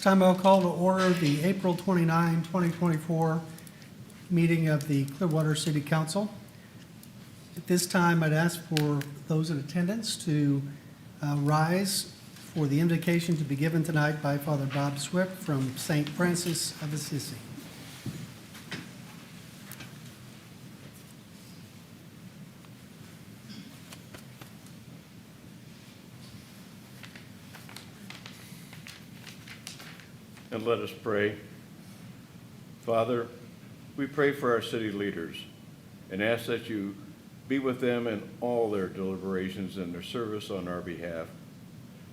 time I'll call to order the April 29, 2024 meeting of the Clearwater City Council. At this time, I'd ask for those in attendance to rise for the invocation to be given tonight by Father Bob Swift from St. Francis of Assisi. And let us pray. Father, we pray for our city leaders and ask that you be with them in all their deliberations and their service on our behalf.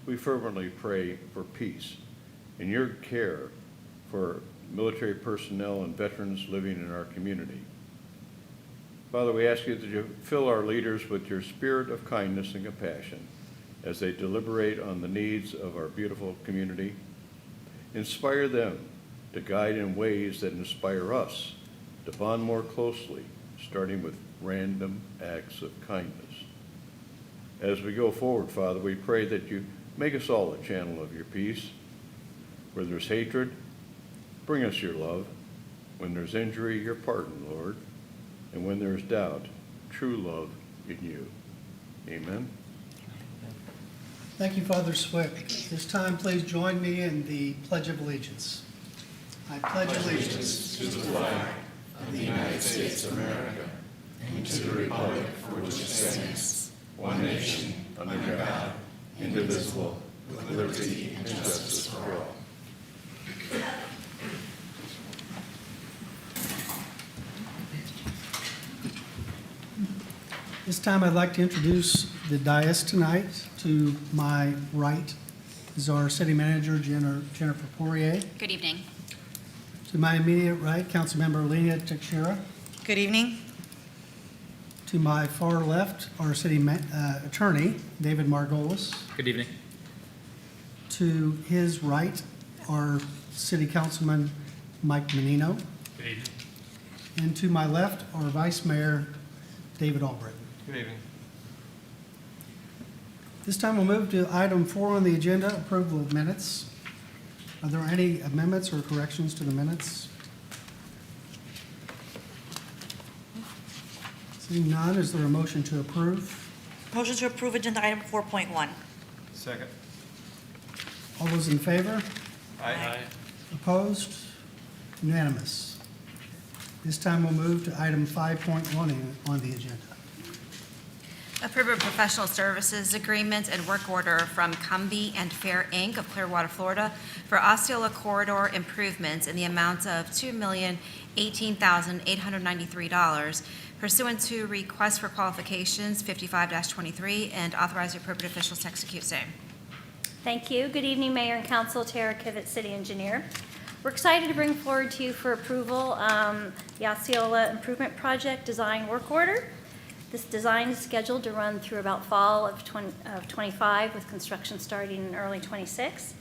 We fervently pray for peace and your care for military personnel and veterans living in our community. Father, we ask you that you fill our leaders with your spirit of kindness and compassion as they deliberate on the needs of our beautiful community. Inspire them to guide in ways that inspire us to bond more closely, starting with random acts of kindness. As we go forward, Father, we pray that you make us all a channel of your peace. Where there's hatred, bring us your love. When there's injury, your pardon, Lord. And when there's doubt, true love in you. Amen. Thank you, Father Swift. This time, please join me in the Pledge of Allegiance. I pledge allegiance to the flag of the United States of America and to the republic for which it stands, one nation, under God, indivisible, with liberty and justice for all. This time, I'd like to introduce the dais tonight. To my right is our city manager, Jennifer Poirier. Good evening. To my immediate right, Councilmember Lena Teixeira. Good evening. To my far left, our city attorney, David Margolis. Good evening. To his right, our city councilman, Mike Menino. Good evening. And to my left, our vice mayor, David Albritton. Good evening. This time we'll move to item 4 on the agenda, approval of minutes. Are there any amendments or corrections to the minutes? Seeing none, is there a motion to approve? Motion to approve agenda item 4.1. Second. All those in favor? Aye. Opposed? Unanimous. This time we'll move to item 5.1 on the agenda. Approve a professional services agreement and work order from Cumbie and Fair Inc. of Clearwater, Florida for Osceola Corridor improvements in the amount of $2,018,893 pursuant to request for qualifications 55-23 and authorize the appropriate officials to execute same. Thank you. Good evening, Mayor and Council. Tara Kivett, City Engineer. We're excited to bring forward to you for approval the Osceola Improvement Project Design Work Order. This design is scheduled to run through about fall of 25, with construction starting in early 26.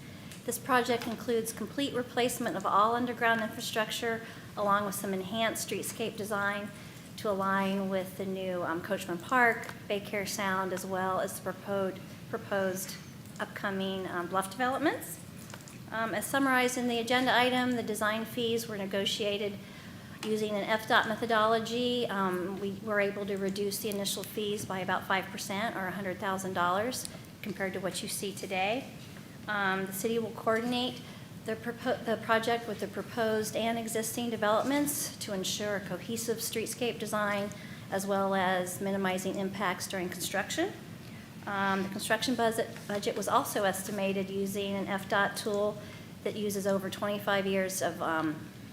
This project includes complete replacement of all underground infrastructure, along with some enhanced streetscape design to align with the new Coachman Park, Baycare Sound, as well as the proposed upcoming bluff developments. As summarized in the agenda item, the design fees were negotiated using an FDOT methodology. We were able to reduce the initial fees by about 5% or $100,000 compared to what you see today. The city will coordinate the project with the proposed and existing developments to ensure a cohesive streetscape design as well as minimizing impacts during construction. The construction budget was also estimated using an FDOT tool that uses over 25 years of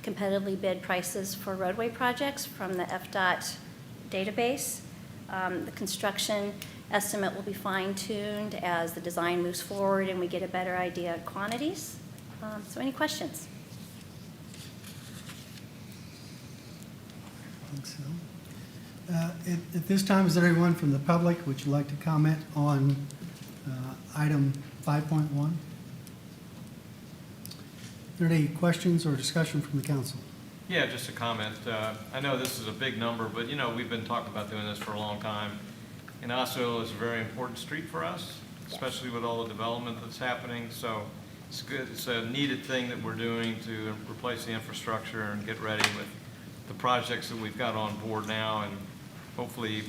competitively bid prices for roadway projects from the FDOT database. The construction estimate will be fine-tuned as the design moves forward and we get a better idea of quantities. So any questions? I think so. At this time, is there anyone from the public would you like to comment on item 5.1? Are there any questions or discussion from the council? Yeah, just a comment. I know this is a big number, but we've been talking about doing this for a long time. And Osceola is a very important street for us, especially with all the development that's happening. So It's good. It's a needed thing that we're doing to replace the infrastructure and get ready with the projects that we've got on board now and hopefully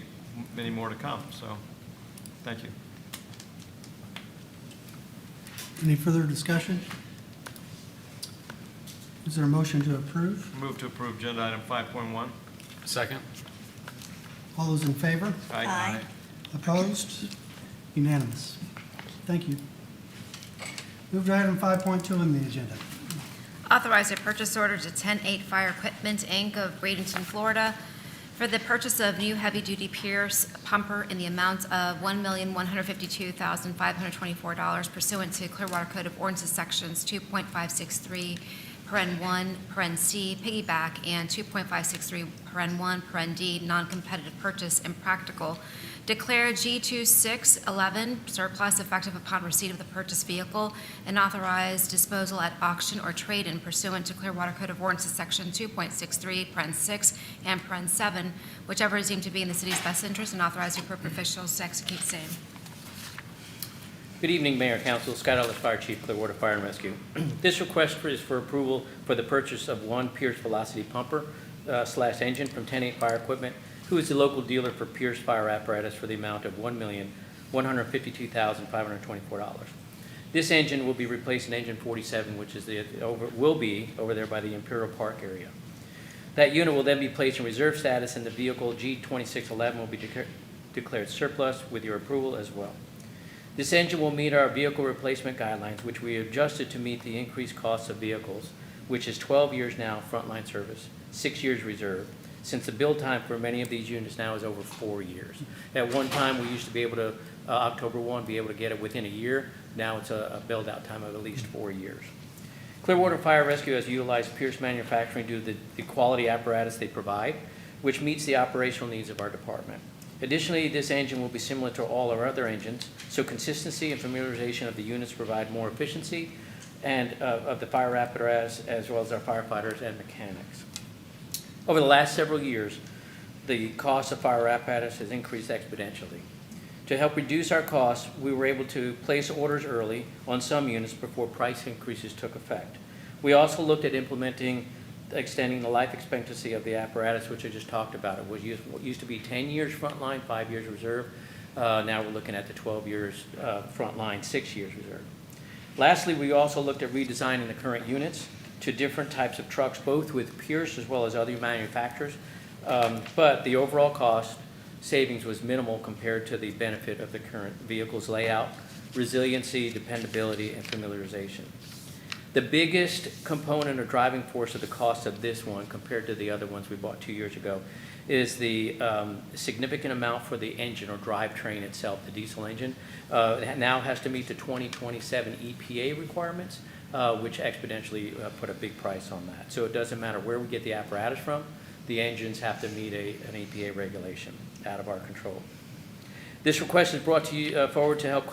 many more to come. So, thank you. Any further discussion? Is there a motion to approve? Move to approve agenda item 5.1. Second. All those in favor? Aye. Opposed? Unanimous. Thank you. Move to item 5.2 on the agenda. Authorize a purchase order to 10-8 Fire Equipment, Inc. of Bradenton, Florida, for the purchase of new heavy-duty Pierce pumper in the amount of $1,152,524 pursuant to Clearwater Code of Ordinances Sections 2.563, paren 1, paren C, piggyback, and 2.563, paren 1, paren D, non-competitive purchase impractical. Declare G2611 surplus effective upon receipt of the purchased vehicle and authorize disposal at auction or trade-in pursuant to Clearwater Code of Ordinances Section 2.63, paren 6, and paren 7, whichever is deemed to be in the city's best interest, and authorize the appropriate officials to execute same. Good evening, Mayor, Council. Scott Ellis, Fire Chief, Clearwater Fire and Rescue. This request is for approval for the purchase of one Pierce Velocity pumper slash engine from 10-8 Fire Equipment, who is the local dealer for Pierce fire apparatus for the amount of $1,152,524. This engine will be replacing engine 47, which is will be over there by the Imperial Park area. That unit will then be placed in reserve status, and the vehicle G2611 will be declared surplus with your approval as well. This engine will meet our vehicle replacement guidelines, which we adjusted to meet the increased costs of vehicles, which is 12 years now frontline service, 6 years reserve, since the build time for many of these units now is over 4 years. At one time, we used to be able to, October 1, be able to get it within a year. Now it's a build-out time of at least 4 years. Clearwater Fire Rescue has utilized Pierce Manufacturing due to the quality apparatus they provide, which meets the operational needs of our department. Additionally, this engine will be similar to all our other engines, so consistency and familiarization of the units provide more efficiency and of the fire apparatus as well as our firefighters and mechanics. Over the last several years, the cost of fire apparatus has increased exponentially. To help reduce our costs, we were able to place orders early on some units before price increases took effect. We also looked at extending the life expectancy of the apparatus, which I just talked about. It was used to be 10 years frontline, 5 years reserve. Now we're looking at the 12 years frontline, 6 years reserve. Lastly, we also looked at redesigning the current units to different types of trucks, both with Pierce as well as other manufacturers. But the overall cost savings was minimal compared to the benefit of the current vehicle's layout, resiliency, dependability, and familiarization. The biggest component or driving force of the cost of this one compared to the other ones we bought 2 years ago is the significant amount for the engine or drivetrain itself, the diesel engine. It now has to meet the 2027 EPA requirements, which exponentially put a big price on that. So it doesn't matter where we get the apparatus from, the engines have to meet an EPA regulation out of our control. This request is brought to you forward to help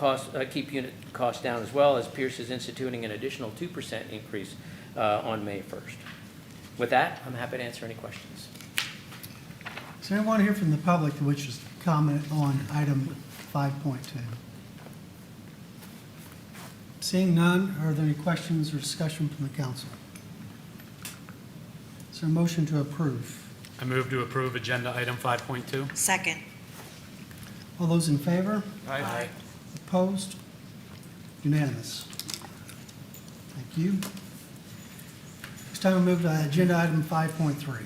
keep unit costs down, as well as Pierce is instituting an additional 2% increase on May 1st. With that, I'm happy to answer any questions. Is there anyone here from the public that wishes to comment on item 5.2? Seeing none, are there any questions or discussion from the council? Is there a motion to approve? I move to approve agenda item 5.2. Second. All those in favor? Aye. Opposed? Unanimous. Thank you. This time we move to agenda item 5.3.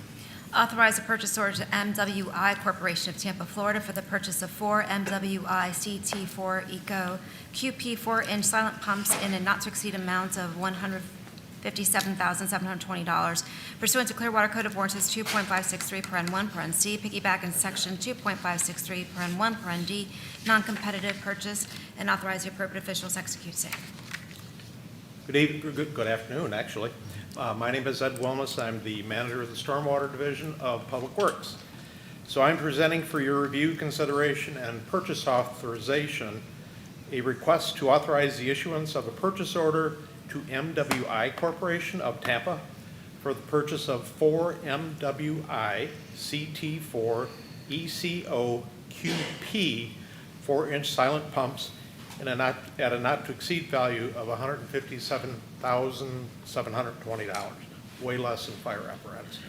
Authorize a purchase order to MWI Corporation of Tampa, Florida for the purchase of 4 MWI CT4 Eco QP 4-inch silent pumps in a not-to-exceed amount of $157,720 pursuant to Clearwater Code of Ordinances 2.563, paren 1, paren C, piggyback in section 2.563, paren 1, paren D, non-competitive purchase, and authorize the appropriate officials to execute same. Good afternoon, actually. My name is Ed Wellness. I'm the manager of the Stormwater Division of Public Works. So I'm presenting for your review, consideration, and purchase authorization a request to authorize the issuance of a purchase order to MWI Corporation of Tampa for the purchase of 4 MWI CT4 ECO QP 4-inch silent pumps at a not-to-exceed value of $157,720, way less than fire apparatus.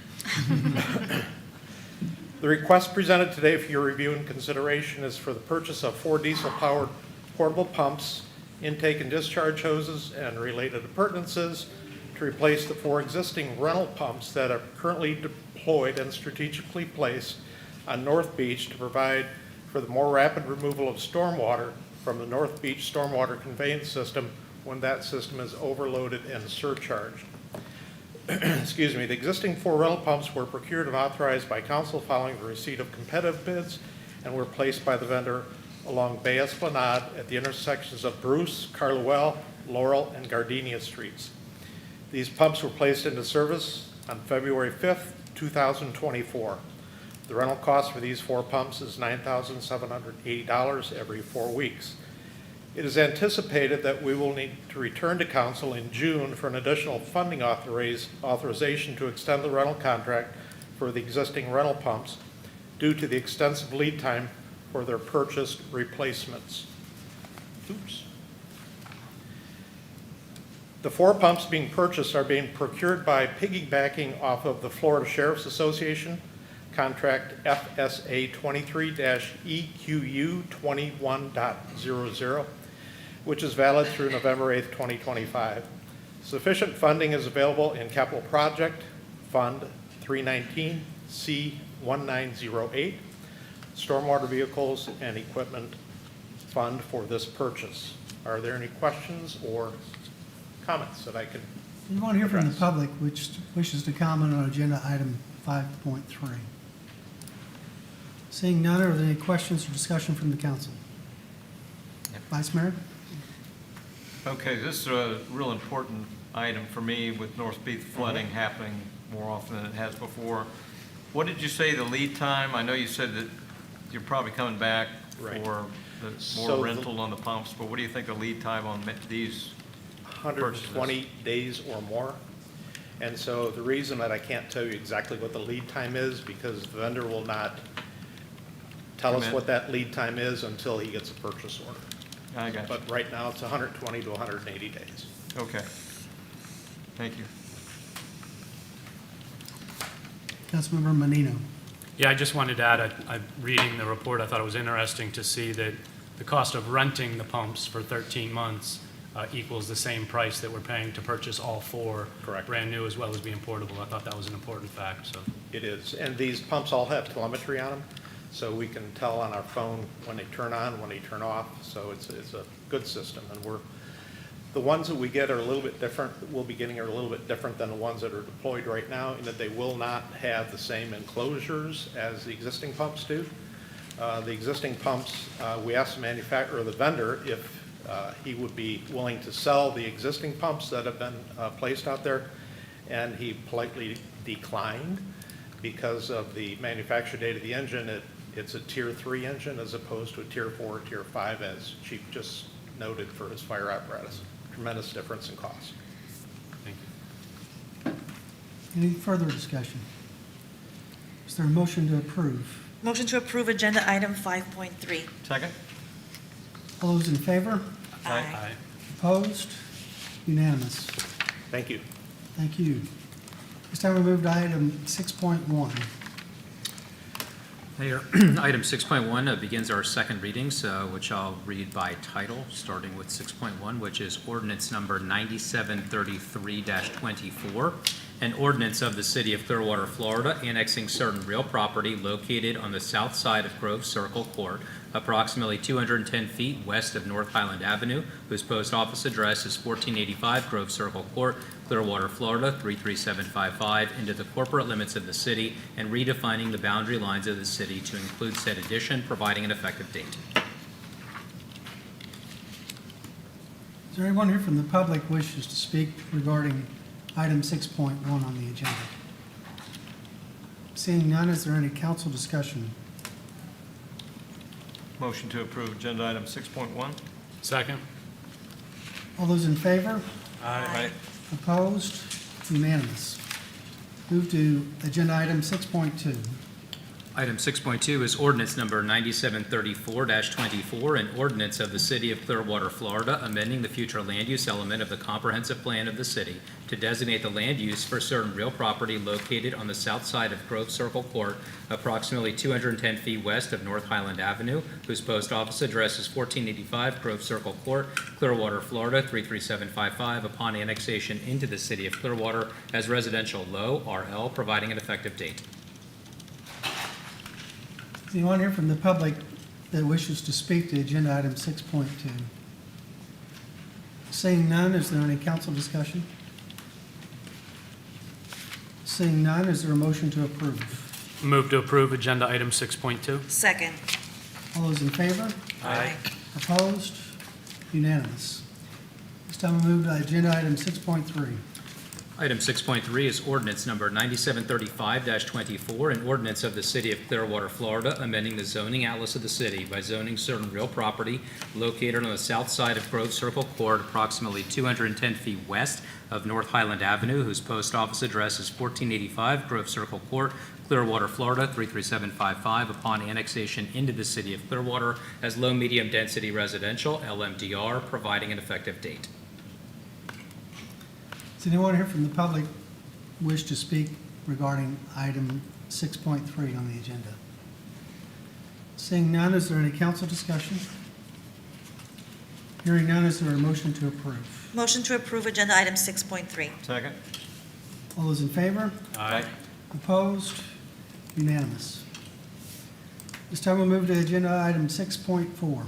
The request presented today for your review and consideration is for the purchase of 4 diesel-powered portable pumps, intake and discharge hoses, and related appurtenances to replace the 4 existing rental pumps that are currently deployed and strategically placed on North Beach to provide for the more rapid removal of stormwater from the North Beach stormwater conveyance system when that system is overloaded and surcharged. Excuse me, the existing 4 rental pumps were procured and authorized by council following the receipt of competitive bids and were placed by the vendor along Bay Esplanade at the intersections of Bruce, Carluel, Laurel, and Gardenia Streets. These pumps were placed into service on February 5th, 2024. The rental cost for these 4 pumps is $9,780 every 4 weeks. It is anticipated that we will need to return to council in June for an additional funding authorization to extend the rental contract for the existing rental pumps due to the extensive lead time for their purchased replacements. Oops. The 4 pumps being purchased are being procured by piggybacking off of the Florida Sheriff's Association contract FSA 23-EQU 21.00, which is valid through November 8th, 2025. Sufficient funding is available in Capital Project Fund 319 C1908, Stormwater Vehicles and Equipment Fund for this purchase. Are there any questions or comments that I can Anyone here from the address? public which wishes to comment on agenda item 5.3? Seeing none, are there any questions or discussion from the council? Vice Mayor? Okay, this is a real important item for me with North Beach flooding happening more often than it has before. What did you say the lead time? I know you said that you're probably coming back Right. for the So more the- rental on the pumps, but what do you think the lead time on these? 120 days or more. And so the reason that I can't tell you exactly what the lead time is, because the vendor will not tell us Commit. what that lead time is until he gets a purchase order. I got you. But right now, it's 120 to 180 days. Okay. Thank you. Councilmember Menino. Yeah, I just wanted to add, reading the report, I thought it was interesting to see that the cost of renting the pumps for 13 months equals the same price that we're paying to purchase all 4. Correct. Brand new as well as being portable. I thought that was an important fact, so. It is. And these pumps all have telemetry on them, so we can tell on our phone when they turn on, when they turn off. So it's a good system. And the ones that we get are a little bit different, we'll be getting are a little bit different than the ones that are deployed right now, in that they will not have the same enclosures as the existing pumps do. The existing pumps, we asked the manufacturer or the vendor if he would be willing to sell the existing pumps that have been placed out there, and he politely declined because of the manufacture date of the engine. It's a Tier 3 engine as opposed to a Tier 4 or Tier 5, as Chief just noted for his fire apparatus. Tremendous difference in cost. Thank you. Any further discussion? Is there a motion to approve? Motion to approve agenda item 5.3. Second? All those in favor? Aye. Opposed? Unanimous. Thank you. Thank you. This time we move to item 6.1. Mayor, item 6.1 begins our second readings, which I'll read by title, starting with 6.1, which is ordinance number 9733-24, an ordinance of the City of Clearwater, Florida, annexing certain real property located on the south side of Grove Circle Court, approximately 210 feet west of North Highland Avenue, whose post office address is 1485 Grove Circle Court, Clearwater, Florida, 33755, into the corporate limits of the city, and redefining the boundary lines of the city to include said addition, providing an effective date. Is there anyone here from the public who wishes to speak regarding item 6.1 on the agenda? Seeing none, is there any council discussion? Motion to approve agenda item 6.1? Second? All those in favor? Aye. Opposed? Unanimous. Move to agenda item 6.2. Item 6.2 is ordinance number 9734-24, an ordinance of the City of Clearwater, Florida, amending the future land use element of the comprehensive plan of the city to designate the land use for certain real property located on the south side of Grove Circle Court, approximately 210 feet west of North Highland Avenue, whose post office address is 1485 Grove Circle Court, Clearwater, Florida, 33755, upon annexation into the City of Clearwater as residential low, RL, providing an effective date. Is anyone here from the public that wishes to speak to agenda item 6.2? Seeing none, is there any council discussion? Seeing none, is there a motion to approve? Move to approve agenda item 6.2. Second. All those in favor? Aye. Opposed? Unanimous. This time we move to agenda item 6.3. Item 6.3 is ordinance number 9735-24, an ordinance of the City of Clearwater, Florida, amending the zoning atlas of the city by zoning certain real property located on the south side of Grove Circle Court, approximately 210 feet west of North Highland Avenue, whose post office address is 1485 Grove Circle Court, Clearwater, Florida, 33755, upon annexation into the City of Clearwater as low-medium density residential, LMDR, providing an effective date. Does anyone here from the public wish to speak regarding item 6.3 on the agenda? Seeing none, is there any council discussion? Hearing none, is there a motion to approve? Motion to approve agenda item 6.3. Second? All those in favor? Aye. Opposed? Unanimous. This time we'll move to agenda item 6.4.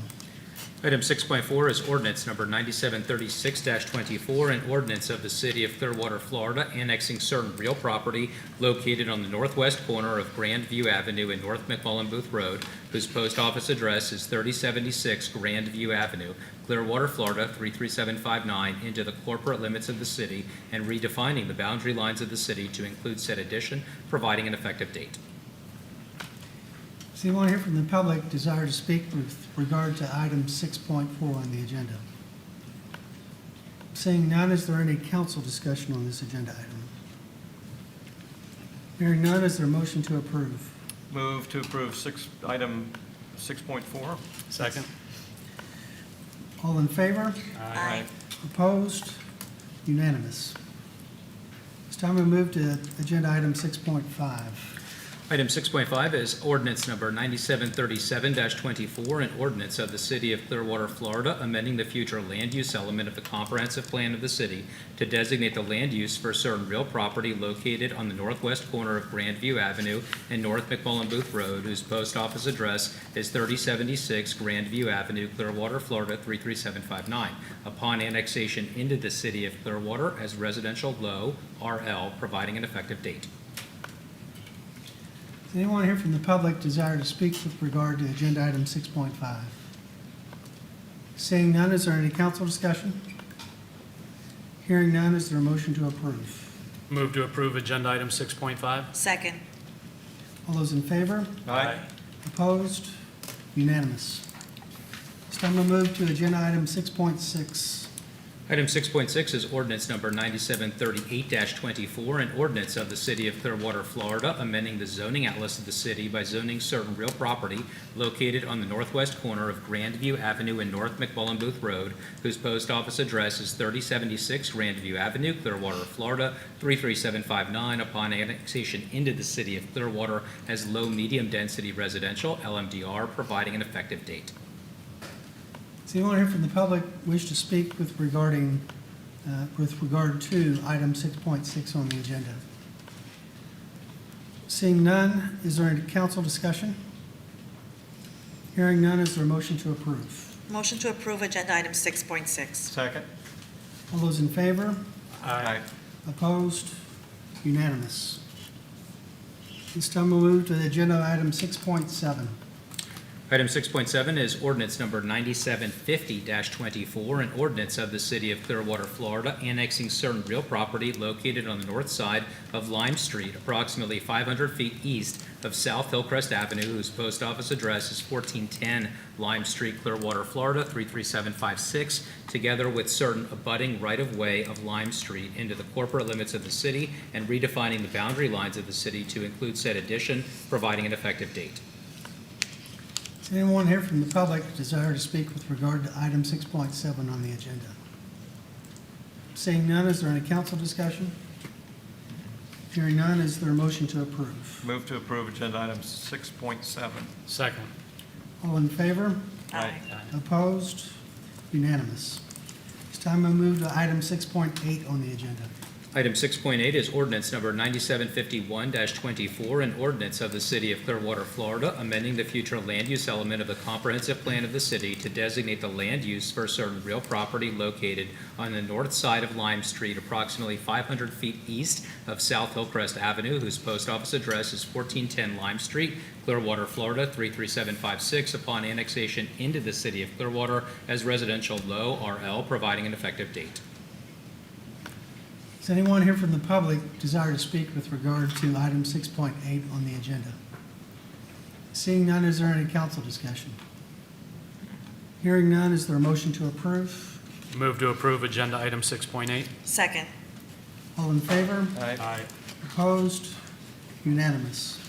Item 6.4 is ordinance number 9736-24, an ordinance of the City of Clearwater, Florida, annexing certain real property located on the northwest corner of Grandview Avenue and North McMullen Booth Road, whose post office address is 3076 Grandview Avenue, Clearwater, Florida, 33759, into the corporate limits of the city and redefining the boundary lines of the city to include said addition, providing an effective date. Does anyone here from the public desire to speak with regard to item 6.4 on the agenda? Seeing none, is there any council discussion on this agenda item? Hearing none, is there a motion to approve? Move to approve item 6.4. Second. All in favor? Aye. Opposed? Unanimous. It's time we move to agenda item 6.5. Item 6.5 is ordinance number 9737-24, an ordinance of the City of Clearwater, Florida, amending the future land use element of the comprehensive plan of the city to designate the land use for certain real property located on the northwest corner of Grandview Avenue and North McMullen Booth Road, whose post office address is 3076 Grandview Avenue, Clearwater, Florida, 33759, upon annexation into the City of Clearwater as residential low, RL, providing an effective date. Does anyone here from the public desire to speak with regard to agenda item 6.5? Seeing none, is there any council discussion? Hearing none, is there a motion to approve? Move to approve agenda item 6.5. Second. All those in favor? Aye. Opposed? Unanimous. It's time to move to agenda item 6.6. Item 6.6 is ordinance number 9738-24, an ordinance of the City of Clearwater, Florida, amending the zoning atlas of the city by zoning certain real property located on the northwest corner of Grandview Avenue and North McMullen Booth Road, whose post office address is 3076 Grandview Avenue, Clearwater, Florida, 33759, upon annexation into the City of Clearwater as low-medium density residential, LMDR, providing an effective date. Does anyone here from the public wish to speak with regard to item 6.6 on the agenda? Seeing none, is there any council discussion? Hearing none, is there a motion to approve? Motion to approve agenda item 6.6. Second? All those in favor? Aye. Opposed? Unanimous. This time we'll move to agenda item 6.7. Item 6.7 is ordinance number 9750-24, an ordinance of the City of Clearwater, Florida, annexing certain real property located on the north side of Lime Street, approximately 500 feet east of South Hillcrest Avenue, whose post office address is 1410 Lime Street, Clearwater, Florida, 33756, together with certain abutting right-of-way of Lime Street into the corporate limits of the city and redefining the boundary lines of the city to include said addition, providing an effective date. Is anyone here from the public desire to speak with regard to item 6.7 on the agenda? Seeing none, is there any council discussion? Hearing none, is there a motion to approve? Move to approve agenda item 6.7. Second. All in favor? Aye. Opposed? Unanimous. It's time to move to item 6.8 on the agenda. Item 6.8 is ordinance number 9751-24, an ordinance of the City of Clearwater, Florida, amending the future land use element of the comprehensive plan of the city to designate the land use for certain real property located on the north side of Lime Street, approximately 500 feet east of South Hillcrest Avenue, whose post office address is 1410 Lime Street, Clearwater, Florida, 33756, upon annexation into the City of Clearwater as residential low RL, providing an effective date. Does anyone here from the public desire to speak with regard to item 6.8 on the agenda? Seeing none, is there any council discussion? Hearing none, is there a motion to approve? Move to approve agenda item 6.8. Second. All in favor? Aye. Opposed? Unanimous.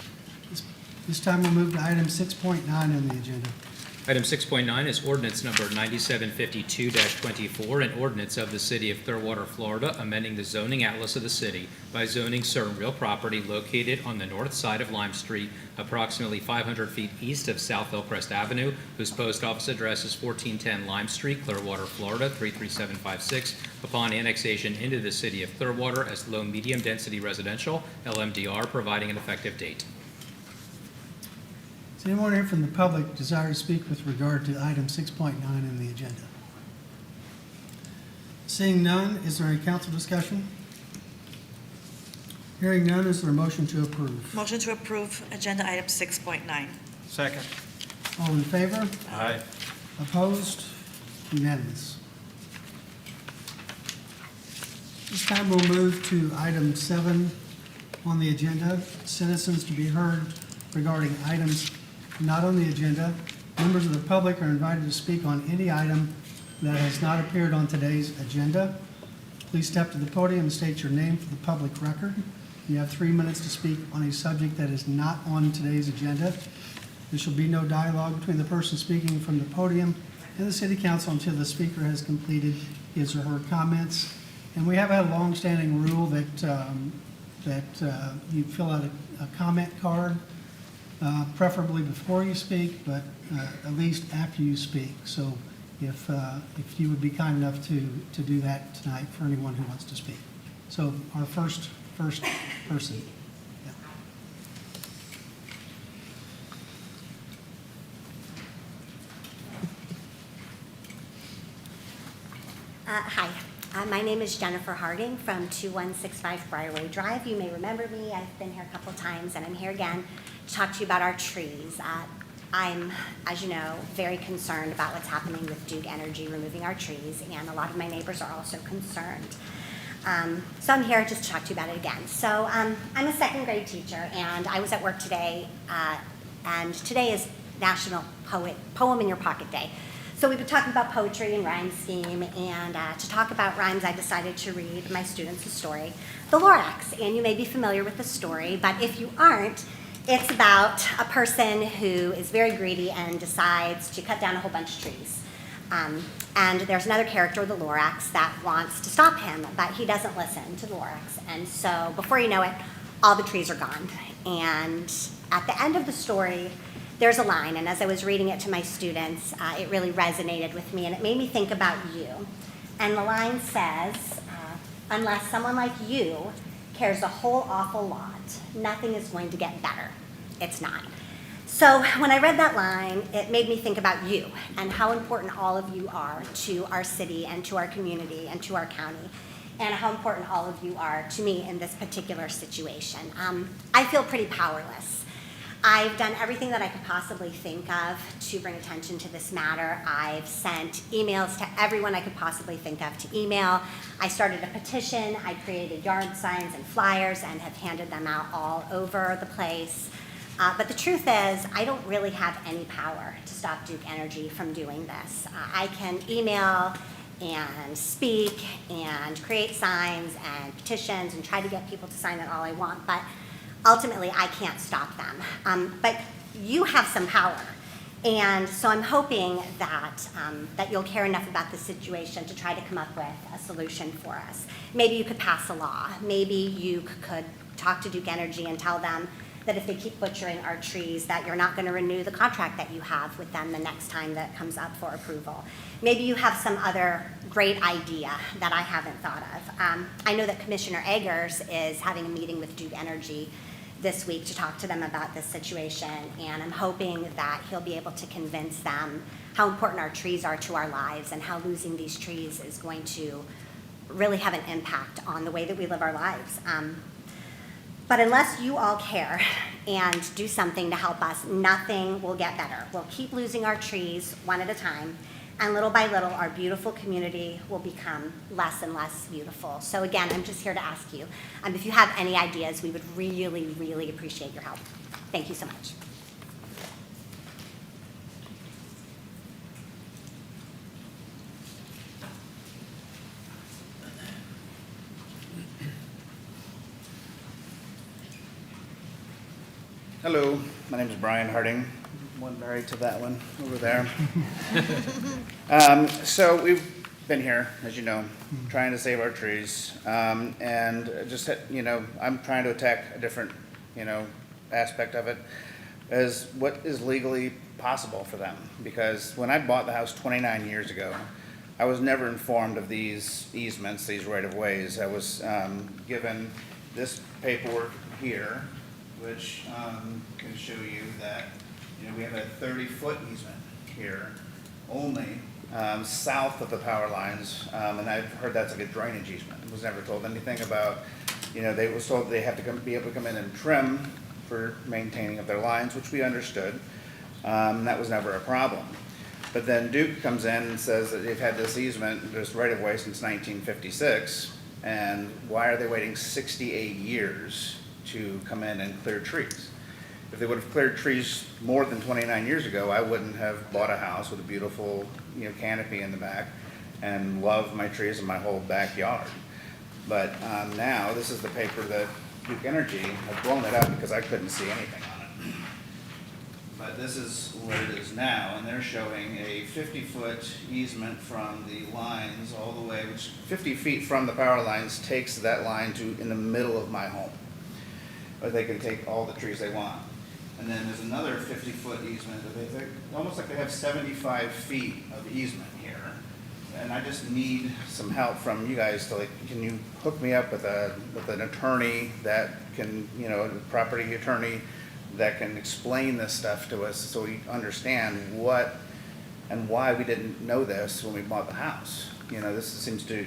This time we'll move to item 6.9 on the agenda. Item 6.9 is ordinance number 9752-24, an ordinance of the City of Clearwater, Florida, amending the zoning atlas of the city by zoning certain real property located on the north side of Lime Street, approximately 500 feet east of South Hillcrest Avenue, whose post office address is 1410 Lime Street, Clearwater, Florida, 33756, upon annexation into the City of Clearwater as low-medium density residential, LMDR, providing an effective date. Does anyone here from the public desire to speak with regard to item 6.9 on the agenda? Seeing none, is there any council discussion? Hearing none, is there a motion to approve? Motion to approve agenda item 6.9. Second. All in favor? Aye. Opposed? Unanimous. This time we'll move to item 7 on the agenda, citizens to be heard regarding items not on the agenda. Members of the public are invited to speak on any item that has not appeared on today's agenda. Please step to the podium and state your name for the public record. You have 3 minutes to speak on a subject that is not on today's agenda. There shall be no dialogue between the person speaking from the podium and the city council until the speaker has completed his or her comments. And we have had a long-standing rule that you fill out a comment card, preferably before you speak, but at least after you speak. So if you would be kind enough to do that tonight for anyone who wants to speak. So our first person. Yeah. Hi, my name is Jennifer Harding from 2165 Briarway Drive. You may remember me. I've been here a couple times, and I'm here again to talk to you about our trees. I'm, as you know, very concerned about what's happening with Duke Energy removing our trees, and a lot of my neighbors are also concerned. So I'm here just to talk to you about it again. So I'm a second grade teacher, and I was at work today, and today is National Poem in Your Pocket Day. So we've been talking about poetry and rhyme scheme, and to talk about rhymes, I decided to read my students a story, The Lorax. And you may be familiar with the story, but if you aren't, it's about a person who is very greedy and decides to cut down a whole bunch of trees. And there's another character, the Lorax, that wants to stop him, but he doesn't listen to the Lorax. And so before you know it, all the trees are gone. And at the end of the story, there's a line, and as I was reading it to my students, it really resonated with me, and it made me think about you. And the line says, unless someone like you cares a whole awful lot, nothing is going to get better. It's not. So when I read that line, it made me think about you and how important all of you are to our city and to our community and to our county, and how important all of you are to me in this particular situation. I feel pretty powerless. I've done everything that I could possibly think of to bring attention to this matter. I've sent emails to everyone I could possibly think of to email. I started a petition. I created yard signs and flyers and have handed them out all over the place. But the truth is, I don't really have any power to stop Duke Energy from doing this. I can email and speak and create signs and petitions and try to get people to sign it all I want, but ultimately I can't stop them. But you have some power. And so I'm hoping that, that you'll care enough about the situation to try to come up with a solution for us. Maybe you could pass a law. Maybe you could talk to Duke Energy and tell them that if they keep butchering our trees, that you're not going to renew the contract that you have with them the next time that comes up for approval. Maybe you have some other great idea that I haven't thought of. I know that Commissioner Eggers is having a meeting with Duke Energy this week to talk to them about this situation, and I'm hoping that he'll be able to convince them how important our trees are to our lives and how losing these trees is going to really have an impact on the way that we live our lives. But unless you all care and do something to help us, nothing will get better. We'll keep losing our trees one at a time, and little by little, our beautiful community will become less and less beautiful. So again, I'm just here to ask you, if you have any ideas, we would really, really appreciate your help. Thank you so much. Hello, my name is Brian Harding. One married to that one over there. So we've been here, as you know, trying to save our trees. And just, I'm trying to attack a different, aspect of it as what is legally possible for them. Because when I bought the house 29 years ago, I was never informed of these easements, these right-of-ways. I was given this paperwork here, which can show you that, we have a 30-foot easement here, only south of the power lines, and I've heard that's like a drainage easement. I was never told anything about, they was told they have to be able to come in and trim for maintaining of their lines, which we understood. That was never a problem. But then Duke comes in and says that they've had this easement, this right-of-way since 1956, and why are they waiting 68 years to come in and clear trees? If they would have cleared trees more than 29 years ago, I wouldn't have bought a house with a beautiful, canopy in the back and love my trees in my whole backyard. But now, this is the paper that Duke Energy has blown it up because I couldn't see anything on it. But this is what it is now, and they're showing a 50-foot easement from the lines all the way, which 50 feet from the power lines takes that line to in the middle of my home. But they can take all the trees they want. And then there's another 50-foot easement that they almost like they have 75 feet of easement here. And I just need some help from you guys to can you hook me up with an attorney that can, a property attorney that can explain this stuff to us so we understand what and why we didn't know this when we bought the house. This seems to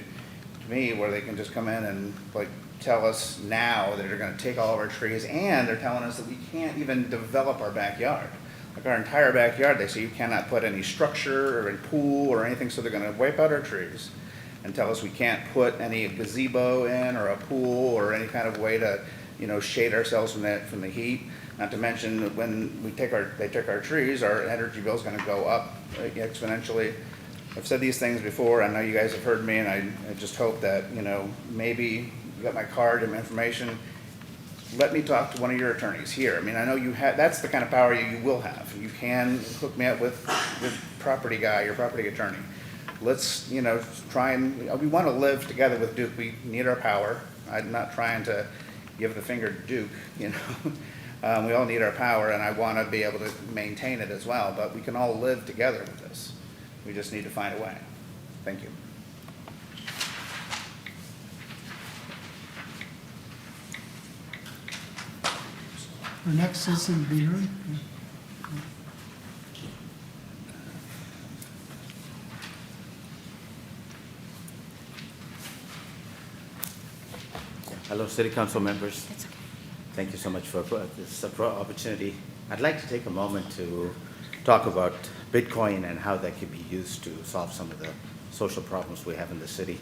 me where they can just come in and tell us now that they're going to take all of our trees, and they're telling us that we can't even develop our backyard. Our entire backyard, they say you cannot put any structure or a pool or anything, so they're going to wipe out our trees and tell us we can't put any gazebo in or a pool or any kind of way to, shade ourselves from the heat. Not to mention that when they take our trees, our energy bill is going to go up exponentially. I've said these things before. I know you guys have heard me, and I just hope that, maybe you got my card and my information. Let me talk to one of your attorneys here. I know you have, that's the kind of power you will have. You can hook me up with the property guy, your property attorney. Let's, try and, we want to live together with Duke. We need our power. I'm not trying to give the finger to Duke, we all need our power, and I want to be able to maintain it as well, but we can all live together with this. We just need to find a way. Thank you. Our next citizen to be heard. Hello, City Council members. It's okay. Thank you so much for this opportunity I'd like to take a moment to talk about Bitcoin and how that could be used to solve some of the social problems we have in the city.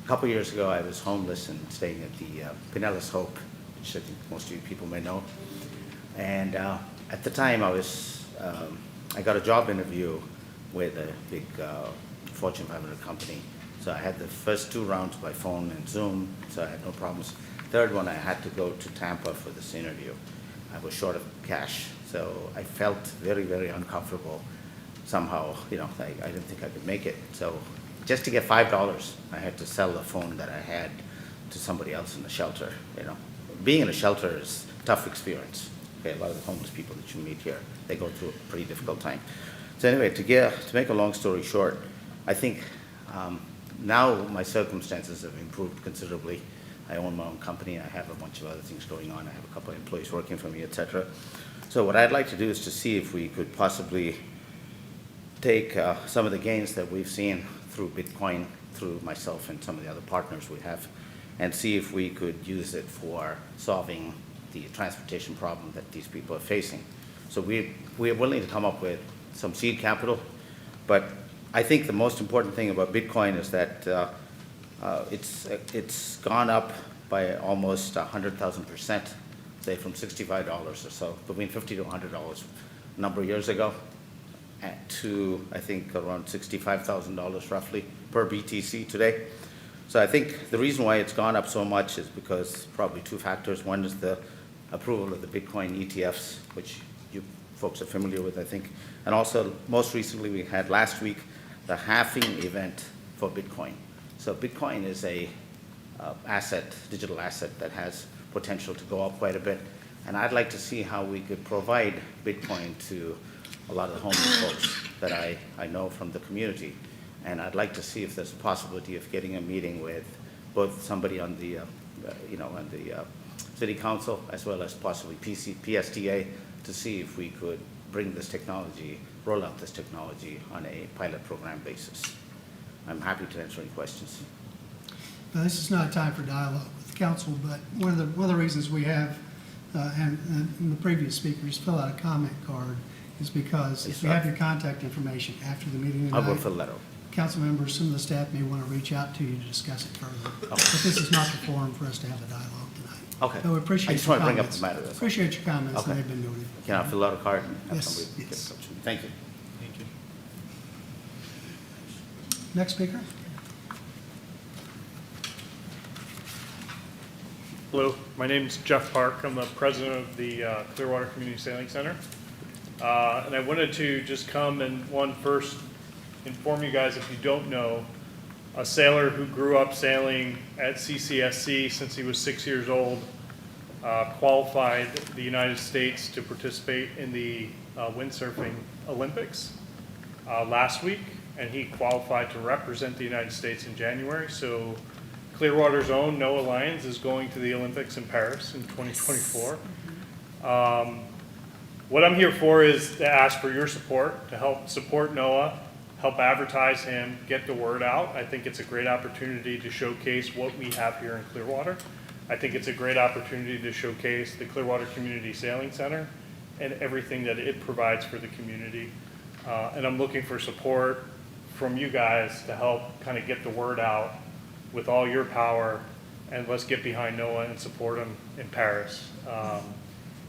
A couple years ago, I was homeless and staying at the Pinellas Hope, which I think most of you people may know. And at the time, I got a job interview with a big Fortune 500 company. So I had the first 2 rounds by phone and Zoom, so I had no problems. Third one, I had to go to Tampa for this interview. I was short of cash, so I felt very, very uncomfortable. Somehow, I didn't think I could make it. So just to get $5, I had to sell the phone that I had to somebody else in the shelter. Being in a shelter is a tough experience. Okay, a lot of the homeless people that you meet here, they go through a pretty difficult time. So anyway, to make a long story short, I think now my circumstances have improved considerably. I own my own company. I have a bunch of other things going on. I have a couple of employees working for me, etc. So what I'd like to do is to see if we could possibly take some of the gains that we've seen through Bitcoin, through myself and some of the other partners we have, and see if we could use it for solving the transportation problem that these people are facing. So we're willing to come up with some seed capital, but I think the most important thing about Bitcoin is that it's gone up by almost 100,000%, say from $65 or so, between $50 to $100 a number of years ago, to I think around $65,000 roughly per BTC today. So I think the reason why it's gone up so much is because probably 2 factors. One is the approval of the Bitcoin ETFs, which you folks are familiar with, I think. And also, most recently, we had last week the halving event for Bitcoin. So Bitcoin is a digital asset that has potential to go up quite a bit. And I'd like to see how we could provide Bitcoin to a lot of the homeless folks that I know from the community. And I'd like to see if there's a possibility of getting a meeting with both somebody on the, on the city council as well as possibly PSTA to see if we could bring this technology, roll out this technology on a pilot program basis. I'm happy to answer any questions. Now, this is not a time for dialogue with the council, but one of the reasons we have, and the previous speakers fill out a comment card is because if we have your contact information after the meeting tonight, I will fill that out. council members, some of the staff may want to reach out to you to discuss it further. But this is not the forum for us to have a dialogue tonight. Okay. So we appreciate I just your want to bring up comments. the matter. That's all. Appreciate your comments, Okay. and they've been noted. Can I fill out a card and have Yes, somebody get in yes. touch with me? Thank you. Thank you. Next speaker. Hello, my name's Jeff Park. I'm the president of the Clearwater Community Sailing Center. And I wanted to just come and first inform you guys, if you don't know, a sailor who grew up sailing at CCSC since he was 6 years old, qualified the United States to participate in the windsurfing Olympics last week, and he qualified to represent the United States in January. So Clearwater's own Noah Lyons is going to the Olympics in Paris in 2024. What I'm here for is to ask for your support, to help support Noah, help advertise him, get the word out. I think it's a great opportunity to showcase what we have here in Clearwater. I think it's a great opportunity to showcase the Clearwater Community Sailing Center and everything that it provides for the community. And I'm looking for support from you guys to help kind of get the word out with all your power, and let's get behind Noah and support him in Paris.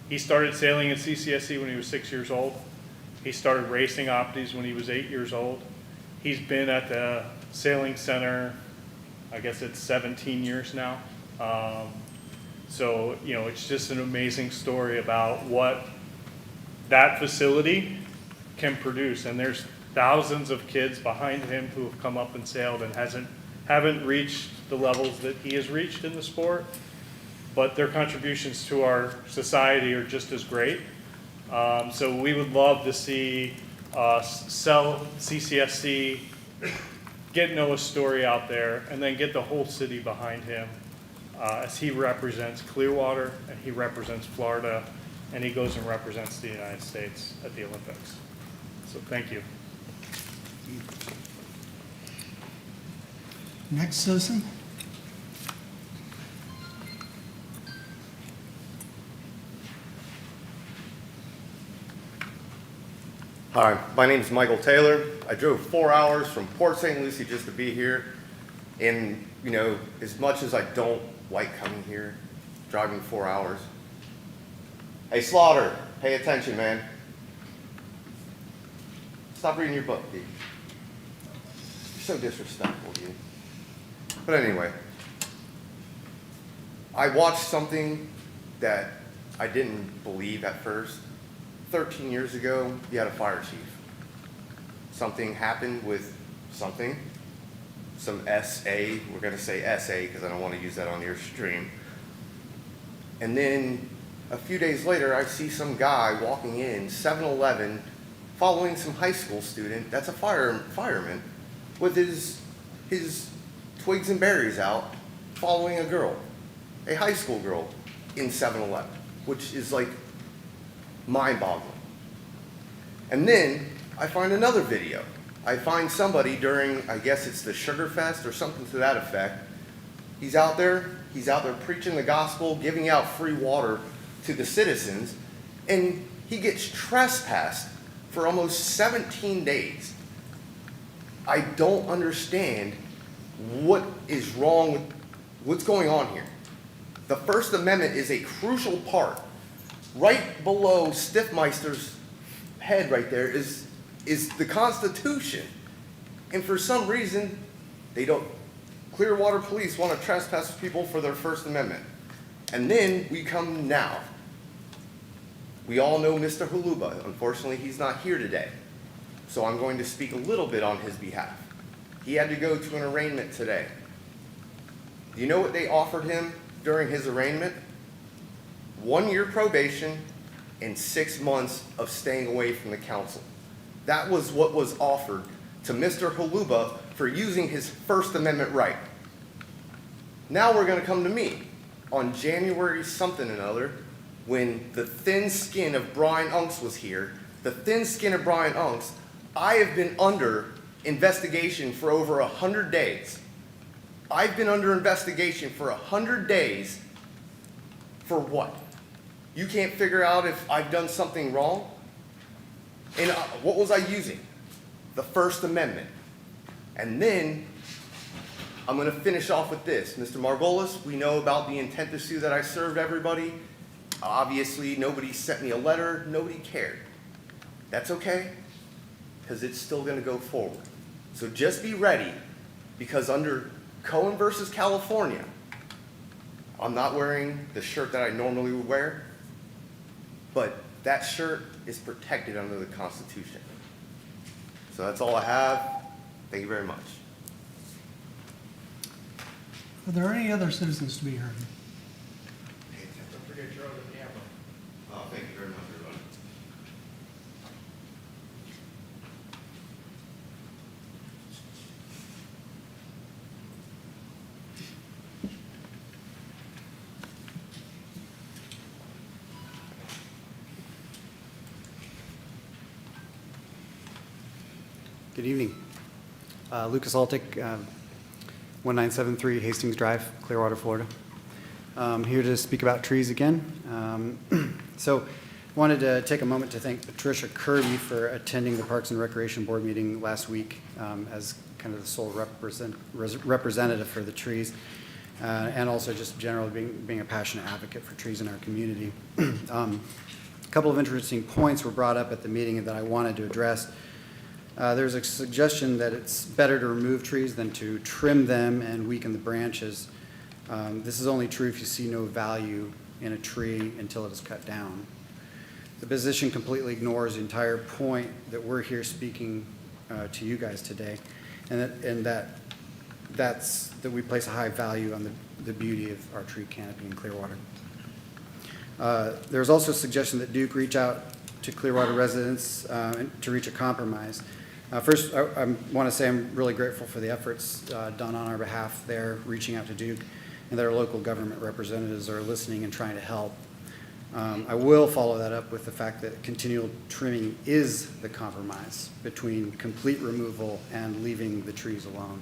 He started sailing at CCSC when he was 6 years old. He started racing Opties when he was 8 years old. He's been at the Sailing Center, I guess it's 17 years now. So, it's just an amazing story about what that facility can produce. And there's thousands of kids behind him who have come up and sailed and haven't reached the levels that he has reached in the sport, but their contributions to our society are just as great. So we would love to see sell CCSC, get Noah's story out there, and then get the whole city behind him as he represents Clearwater and he represents Florida, and he goes and represents the United States at the Olympics. So thank you. Next citizen. Hi, my name is Michael Taylor. I drove 4 hours from Port St. Lucie just to be here. And, you know, as much as I don't like coming here, driving 4 hours. Hey, Slaughter, pay attention, man. Stop reading your book, dude. You're so disrespectful, dude. But anyway, I watched something that I didn't believe at first. 13 years ago, you had a fire chief. Something happened with something, some SA, we're gonna say SA because I don't want to use that on your stream. And then a few days later, I see some guy walking in 7-Eleven, following some high school student, that's a fireman, with his twigs and berries out, following a girl, a high school girl in 7-Eleven, which is like mind-boggling. And then I find another video. I find somebody during, I guess it's the Sugar Fest or something to that effect. He's out there preaching the gospel, giving out free water to the citizens, and he gets trespassed for almost 17 days. I don't understand what is wrong with what's going on here. The First Amendment is a crucial part. Right below Stiffmeister's head right there is the Constitution. And for some reason, Clearwater police want to trespass people for their First Amendment. And then we come now. We all know Mr. Huluba. Unfortunately, he's not here today. So I'm going to speak a little bit on his behalf. He had to go to an arraignment today. Do you know what they offered him during his arraignment? 1 year probation and 6 months of staying away from the council. That was what was offered to Mr. Huluba for using his First Amendment right. Now we're going to come to me on January something or another when the thin skin of Brian Unks was here. The thin skin of Brian Unks, I have been under investigation for over 100 days. I've been under investigation for 100 days for what? You can't figure out if I've done something wrong? And what was I using? The First Amendment. And then I'm going to finish off with this. Mr. Margolis, we know about the intent to sue that I served everybody. Obviously, nobody sent me a letter. Nobody cared. That's okay, because it's still going to go forward. So just be ready, because under Cohen versus California, I'm not wearing the shirt that I normally would wear, but that shirt is protected under the Constitution. So that's all I have. Thank you very much. Are there any other citizens to be heard? Don't forget your other camera. Oh, thank you very much, everybody. Good evening. Lucas Altick, 1973 Hastings Drive, Clearwater, Florida. Here to speak about trees again. So wanted to take a moment to thank Patricia Kirby for attending the Parks and Recreation Board meeting last week as kind of the sole representative for the trees, and also just generally being a passionate advocate for trees in our community. A couple of interesting points were brought up at the meeting that I wanted to address. There's a suggestion that it's better to remove trees than to trim them and weaken the branches. This is only true if you see no value in a tree until it is cut down. The position completely ignores the entire point that we're here speaking to you guys today, and that we place a high value on the beauty of our tree canopy in Clearwater. There's also a suggestion that Duke reach out to Clearwater residents to reach a compromise. First, I want to say I'm really grateful for the efforts done on our behalf there, reaching out to Duke, and that our local government representatives are listening and trying to help. I will follow that up with the fact that continual trimming is the compromise between complete removal and leaving the trees alone.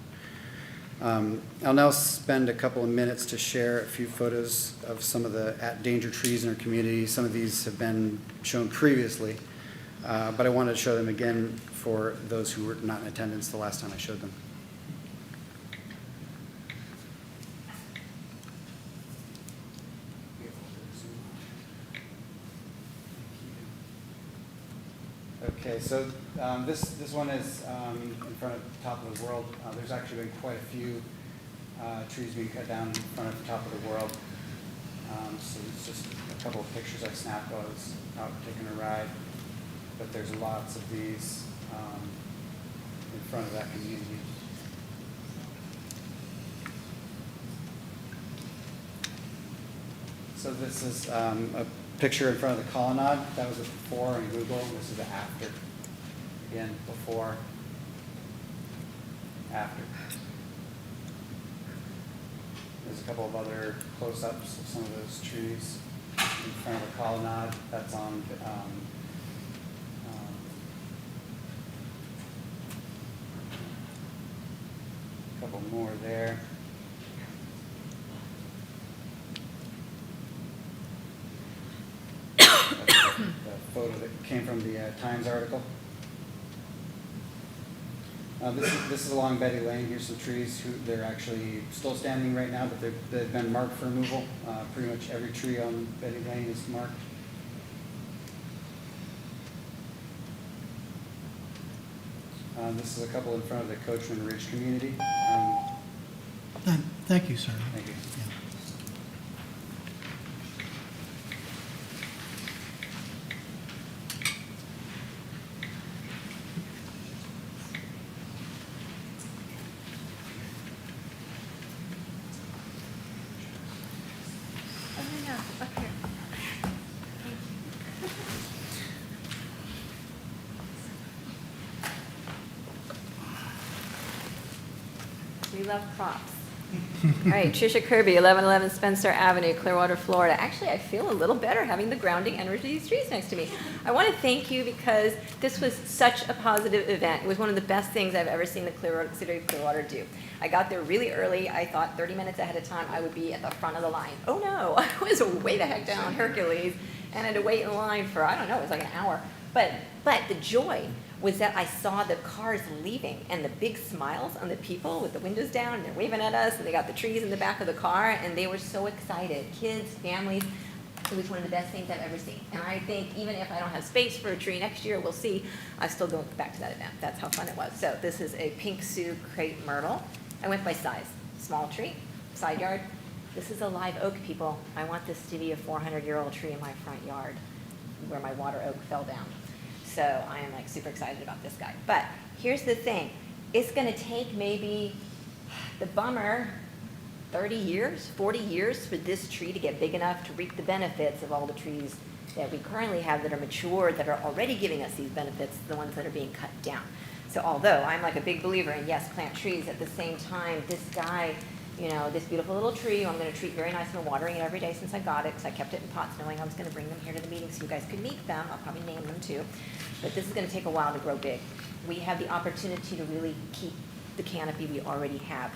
I'll now spend a couple of minutes to share a few photos of some of the at-danger trees in our community. Some of these have been shown previously. but I wanted to show them again for those who were not in attendance the last time I showed them. Okay, so this one is in front of the top of the world. There's actually been quite a few trees being cut down in front of the top of the world. So it's just a couple of pictures I snapped while I was out taking a ride. But there's lots of these in front of that community. So this is a picture in front of the colonnade. That was a before on Google. This is the after. Again, before, after. There's a couple of other close-ups of some of those trees in front of the colonnade. That's on a couple more there. The photo that came from the Times article. This is along Betty Lane. Here's some trees. They're actually still standing right now, but they've been marked for removal. Pretty much every tree on Betty Lane is marked. This is a couple in front of the Coachman Ridge community. Thank you, sir. Thank you. We love props. All right, Tricia Kirby, 1111 Spencer Avenue, Clearwater, Florida. Actually, I feel a little better having the grounding energy of these trees next to me. I want to thank you because this was such a positive event. It was one of the best things I've ever seen the City of Clearwater do. I got there really early. I thought 30 minutes ahead of time I would be at the front of the line. Oh no, I was way the heck down Hercules and had to wait in line for, I don't know, it was like an hour. But the joy was that I saw the cars leaving and the big smiles on the people with the windows down and they're waving at us and they got the trees in the back of the car and they were so excited. Kids, families, it was one of the best things I've ever seen. And I think even if I don't have space for a tree next year, we'll see, I still go back to that event. That's how fun it was. So this is a pink Sioux crepe myrtle. I went by size. Small tree, side yard. This is a live oak, people. I want this to be a 400-year-old tree in my front yard where my water oak fell down. So I am like super excited about this guy. But here's the thing. It's going to take maybe the bummer 30 years, 40 years for this tree to get big enough to reap the benefits of all the trees that we currently have that are mature, that are already giving us these benefits, the ones that are being cut down. So although I'm like a big believer in, yes, plant trees, at the same time, this guy, you know, this beautiful little tree, I'm going to treat very nice. I've been watering it every day since I got it because I kept it in pots knowing I was going to bring them here to the meeting so you guys could meet them. I'll probably name them too. But this is going to take a while to grow big. We have the opportunity to really keep the canopy we already have.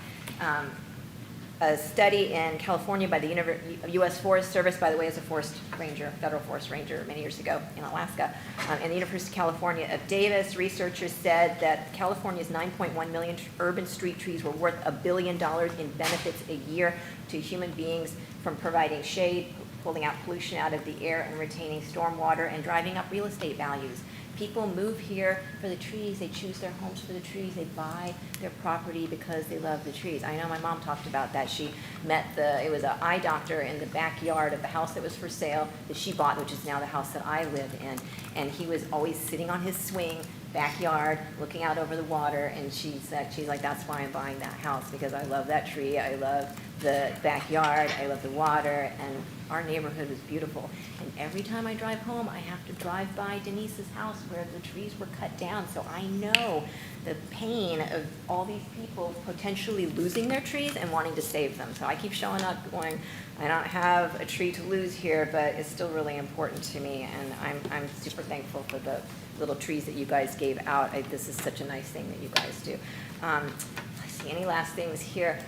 A study in California by the U.S. Forest Service, by the way, as a forest ranger, federal forest ranger many years ago in Alaska, and the University of California of Davis, researchers said that California's 9.1 million urban street trees were worth $1 billion in benefits a year to human beings, from providing shade, pulling out pollution out of the air, and retaining stormwater, and driving up real estate values. People move here for the trees. They choose their homes for the trees. They buy their property because they love the trees. I know my mom talked about that. She met it was an eye doctor in the backyard of the house that was for sale that she bought, which is now the house that I live in. And he was always sitting on his swing, backyard, looking out over the water. And she's like, that's why I'm buying that house, because I love that tree. I love the backyard. I love the water. And our neighborhood is beautiful. And every time I drive home, I have to drive by Denise's house where the trees were cut down. So I know the pain of all these people potentially losing their trees and wanting to save them. So I keep showing up going, I don't have a tree to lose here, but it's still really important to me. And I'm super thankful for the little trees that you guys gave out. This is such a nice thing that you guys do. Let's see, any last things here?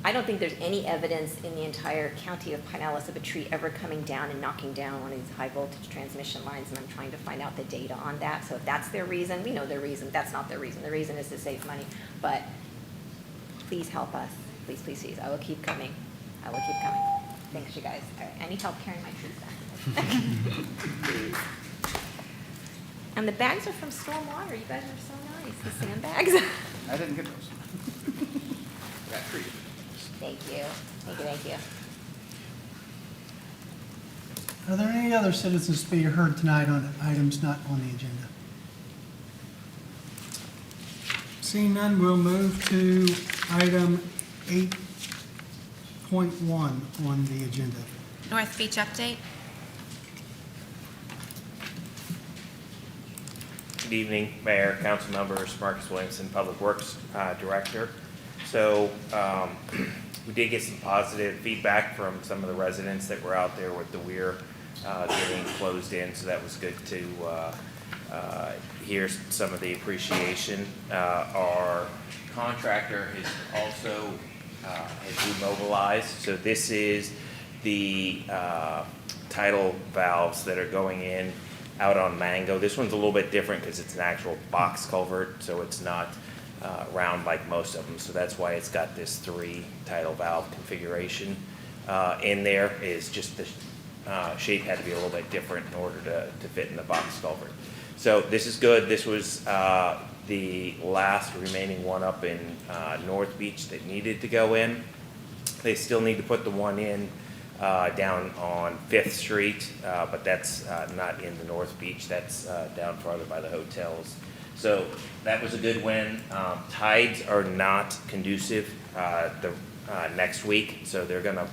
I don't think there's any evidence in the entire county of Pinellas of a tree ever coming down and knocking down one of these high voltage transmission lines, and I'm trying to find out the data on that. So if that's their reason, we know their reason. That's not their reason. The reason is to save money. But please help us. Please, please, please. I will keep coming. I will keep coming. Thanks, you guys. All right. I need help carrying my trees back. And the bags are from Stormwater. You guys are so nice. The sandbags. I didn't get those. I got treated. Thank you. Thank you, thank you. Are there any other citizens to be heard tonight on items not on the agenda? Seeing none, we'll move to item 8.1 on the agenda. North Beach update. Good evening, Mayor, council members, Marcus Williamson, Public Works Director. So we did get some positive feedback from some of the residents that were out there with the weir getting closed in, so that was good to hear some of the appreciation. Our contractor has also has remobilized, so this is the tidal valves that are going in out on Mango. This one's a little bit different because it's an actual box culvert, so it's not round like most of them. So that's why it's got this 3 tidal valve configuration. In there is just the shape had to be a little bit different in order to fit in the box culvert. So this is good. This was the last remaining one up in North Beach that needed to go in. They still need to put the one in down on 5th Street, but that's not in the North Beach. That's down farther by the hotels. So that was a good win. Tides are not conducive next week, so they're going to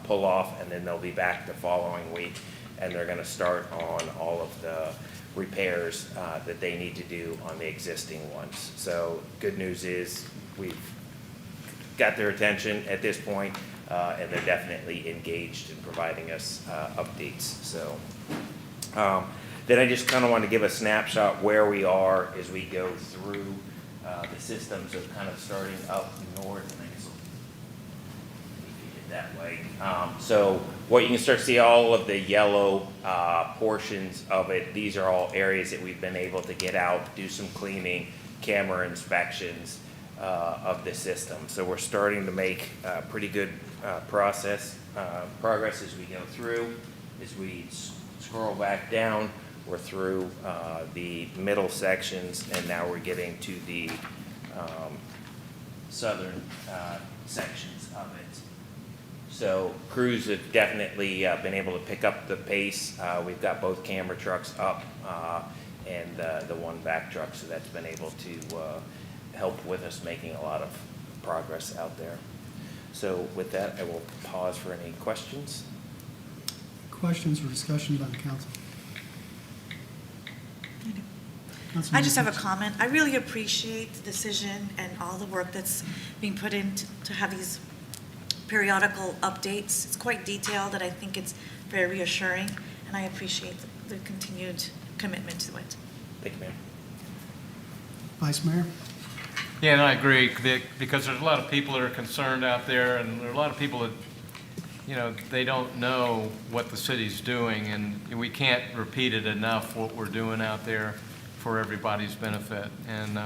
pull off, and then they'll be back the following week, and they're going to start on all of the repairs that they need to do on the existing ones. So good news is we've got their attention at this point, and they're definitely engaged in providing us updates. So then I just kind of want to give a snapshot where we are as we go through the systems of kind of starting up north, and I guess that way. So what you can start to see, all of the yellow portions of it, these are all areas that we've been able to get out, do some cleaning, camera inspections of the system. So we're starting to make pretty good progress as we go through. As we scroll back down, we're through the middle sections, and now we're getting to the southern sections of it. So crews have definitely been able to pick up the pace. We've got both camera trucks up and the one back truck, so that's been able to help with us making a lot of progress out there. So with that, I will pause for any questions. Questions or discussion by the council? I just have a comment. I really appreciate the decision and all the work that's being put in to have these periodical updates. It's quite detailed, and I think it's very reassuring, and I appreciate the continued commitment to it. Thank you, ma'am. Vice Mayor? Yeah, and I agree, because there's a lot of people that are concerned out there, and there are a lot of people that, you know, they don't know what the city's doing, and we can't repeat it enough, what we're doing out there for everybody's benefit. And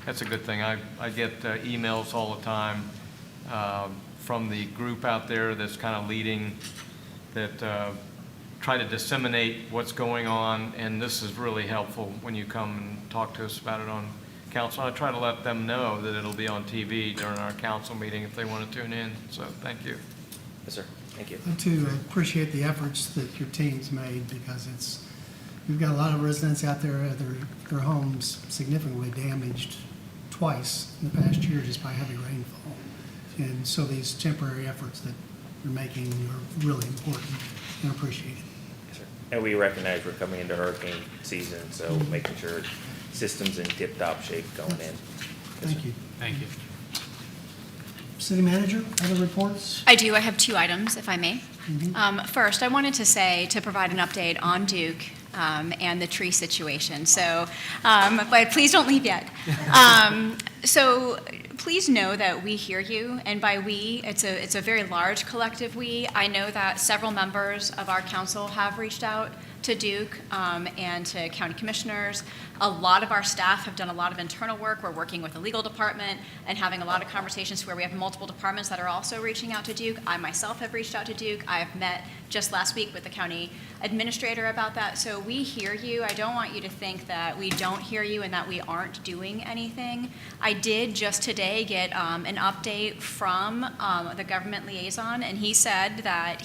that's a good thing. I get emails all the time from the group out there that's kind of leading, that try to disseminate what's going on, and this is really helpful when you come and talk to us about it on council. I try to let them know that it'll be on TV during our council meeting if they want to tune in. So thank you. Yes, sir. Thank you. I too appreciate the efforts that your team's made, because you've got a lot of residents out there, their homes significantly damaged twice in the past year just by heavy rainfall. And so these temporary efforts that you're making are really important and appreciated. Yes, sir. And we recognize we're coming into hurricane season, so making sure systems in tip-top shape going in. Yes, Thank sir. you. Thank you. City Manager, other reports? I do. I have 2 items, if I may. First, I wanted to provide an update on Duke and the tree situation. So, but please don't leave yet. So please know that we hear you, and by we, it's a very large collective we. I know that several members of our council have reached out to Duke and to county commissioners. A lot of our staff have done a lot of internal work. We're working with the legal department and having a lot of conversations where we have multiple departments that are also reaching out to Duke. I myself have reached out to Duke. I have met just last week with the county administrator about that. So we hear you. I don't want you to think that we don't hear you and that we aren't doing anything. I did just today get an update from the government liaison, and he said that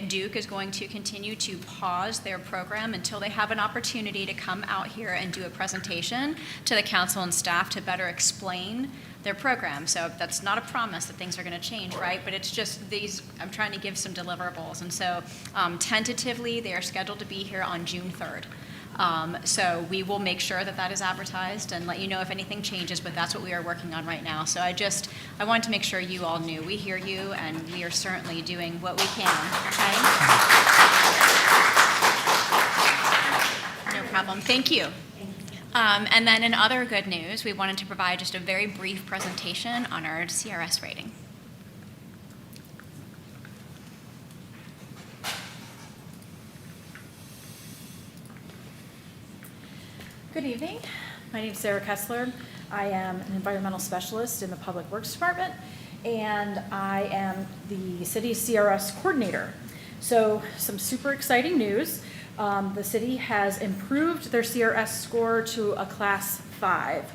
Duke is going to continue to pause their program until they have an opportunity to come out here and do a presentation to the council and staff to better explain their program. So that's not a promise that things are going to change, right? But it's just I'm trying to give some deliverables. And so tentatively, they are scheduled to be here on June 3rd. So we will make sure that that is advertised and let you know if anything changes, but that's what we are working on right now. So I wanted to make sure you all knew. We hear you, and we are certainly doing what we can, okay? No problem. Thank you. And then in other good news, we wanted to provide just a very brief presentation on our CRS rating. Good evening. My name is Sarah Kessler. I am an environmental specialist in the Public Works Department, and I am the city CRS coordinator. So some super exciting news. The city has improved their CRS score to a class 5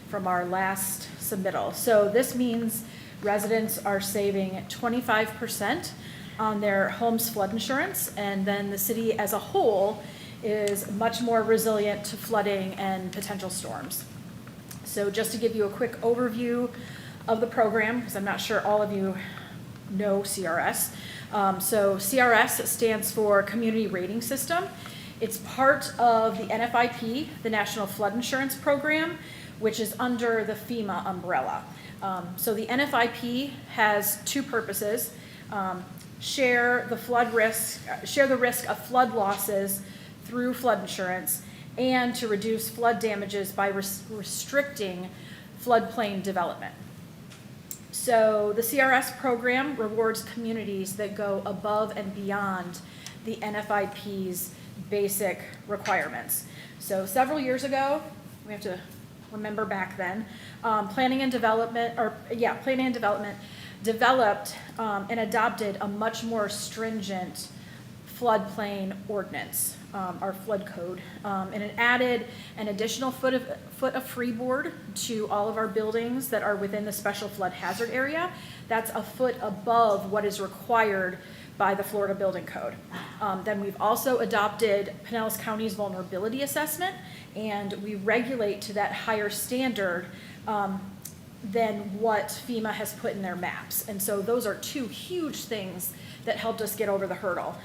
from our last submittal. So this means residents are saving 25% on their home's flood insurance, and then the city as a whole is much more resilient to flooding and potential storms. So just to give you a quick overview of the program, because I'm not sure all of you know CRS. So CRS stands for Community Rating System. It's part of the NFIP, the National Flood Insurance Program, which is under the FEMA umbrella. So the NFIP has two purposes: share the risk of flood losses through flood insurance, and to reduce flood damages by restricting floodplain development. So the CRS program rewards communities that go above and beyond the NFIP's basic requirements. So several years ago, we have to remember back then, Planning and Development developed and adopted a much more stringent floodplain ordinance, our flood code, and it added an additional foot of freeboard to all of our buildings that are within the special flood hazard area. That's a foot above what is required by the Florida Building Code. Then we've also adopted Pinellas County's vulnerability assessment, and we regulate to that higher standard than what FEMA has put in their maps. And so those are two huge things that helped us get over the hurdle.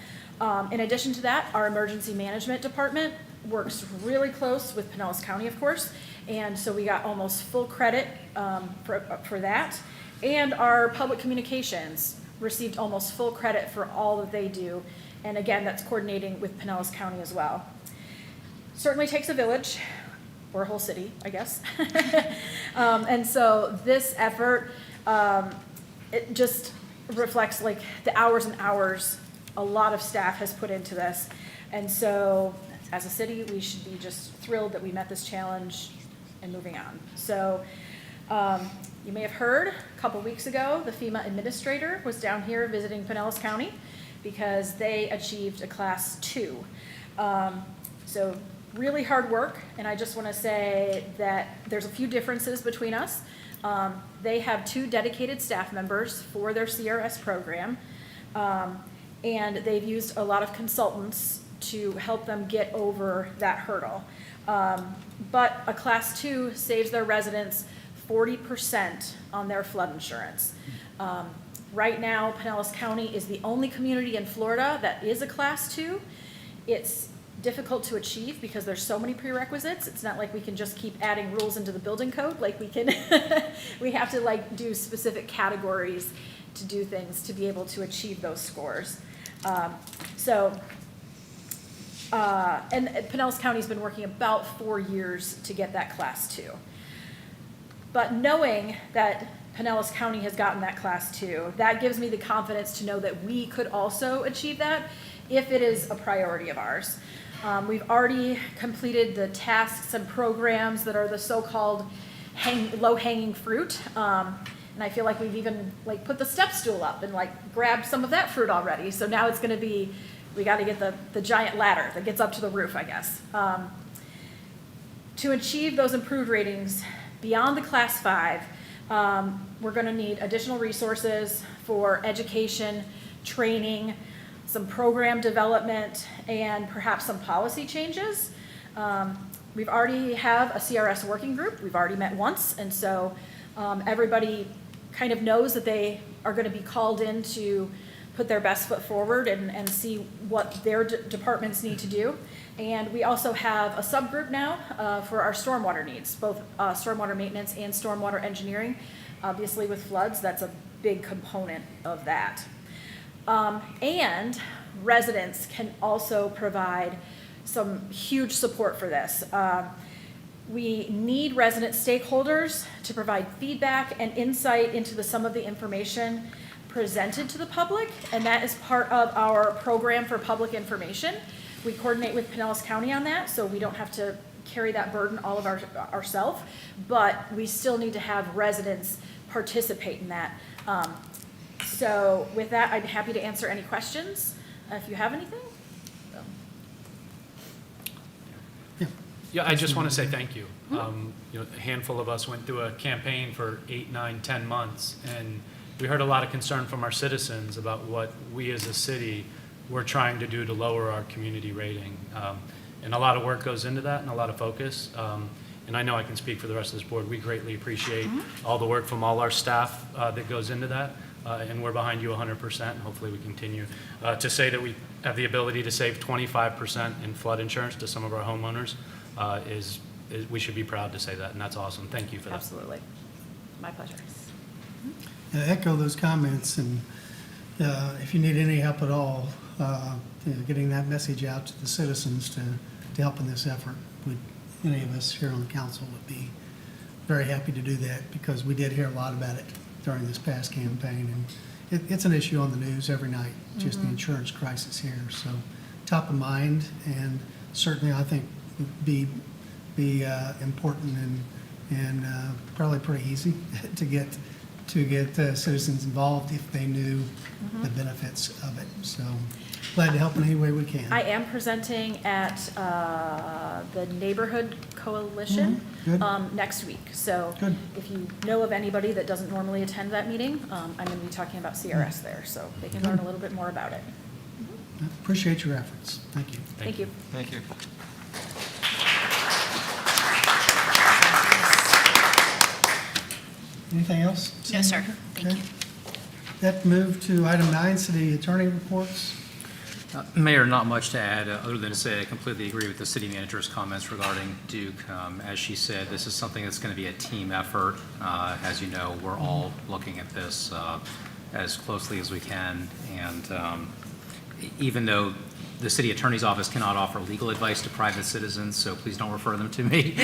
In addition to that, our emergency management department works really close with Pinellas County, of course, and so we got almost full credit for that. And our public communications received almost full credit for all that they do, and again, that's coordinating with Pinellas County as well. Certainly takes a village, or a whole city, I guess. And so this effort, it just reflects like the hours and hours a lot of staff has put into this. And so as a city, we should be just thrilled that we met this challenge and moving on. So you may have heard a couple weeks ago, the FEMA administrator was down here visiting Pinellas County because they achieved a class 2. So really hard work, and I just want to say that there's a few differences between us. They have 2 dedicated staff members for their CRS program, and they've used a lot of consultants to help them get over that hurdle. But a class 2 saves their residents 40% on their flood insurance. Right now, Pinellas County is the only community in Florida that is a class 2. It's difficult to achieve because there's so many prerequisites. It's not like we can just keep adding rules into the building code like we can. We have to like do specific categories to do things to be able to achieve those scores. And Pinellas County's been working about 4 years to get that class 2. But knowing that Pinellas County has gotten that class 2, that gives me the confidence to know that we could also achieve that if it is a priority of ours. We've already completed the tasks and programs that are the so-called low-hanging fruit. And I feel like we've even like put the step stool up and like grabbed some of that fruit already. So now it's gonna be, we gotta get the giant ladder that gets up to the roof, I guess. To achieve those improved ratings beyond the class 5, we're gonna need additional resources for education, training, some program development, and perhaps some policy changes. We've already have a CRS working group. We've already met once, and so everybody kind of knows that they are going to be called in to put their best foot forward and see what their departments need to do. And we also have a subgroup now for our stormwater needs, both stormwater maintenance and stormwater engineering. Obviously with floods, that's a big component of that. And residents can also provide some huge support for this. We need resident stakeholders to provide feedback and insight into some of the information presented to the public, and that is part of our program for public information. We coordinate with Pinellas County on that, so we don't have to carry that burden all of ourselves, but we still need to have residents participate in that. So with that, I'm happy to answer any questions if you have anything. Yeah, I just want to say thank you. A handful of us went through a campaign for 8, 9, 10 months, and we heard a lot of concern from our citizens about what we as a city were trying to do to lower our community rating. And a lot of work goes into that and a lot of focus. And I know I can speak for the rest of this board. We greatly appreciate all the work from all our staff that goes into that. And we're behind you 100%, and hopefully we continue. To say that we have the ability to save 25% in flood insurance to some of our homeowners is we should be proud to say that, and that's awesome. Thank you for that. Absolutely. My pleasure. Echo those comments, and if you need any help at all, getting that message out to the citizens to help in this effort, any of us here on the council would be very happy to do that, because we did hear a lot about it during this past campaign, and it's an issue on the news every night, just the insurance crisis here. So top of mind, and certainly I think would be important and probably pretty easy to get citizens involved if they knew the benefits of it. So glad to help in any way we can. I am presenting at the Neighborhood Coalition next week. So if you know of anybody that doesn't normally attend that meeting, I'm going to be talking about CRS there, so they can learn a little bit more about it. Appreciate your efforts. Thank you. Thank you. Thank you. Anything else? No, sir. Thank you. That move to item 9, city attorney reports. Mayor, not much to add, other than to say I completely agree with the city manager's comments regarding Duke. As she said, this is something that's going to be a team effort. As you know, we're all looking at this as closely as we can. And even though the city attorney's office cannot offer legal advice to private citizens, so please don't refer them to me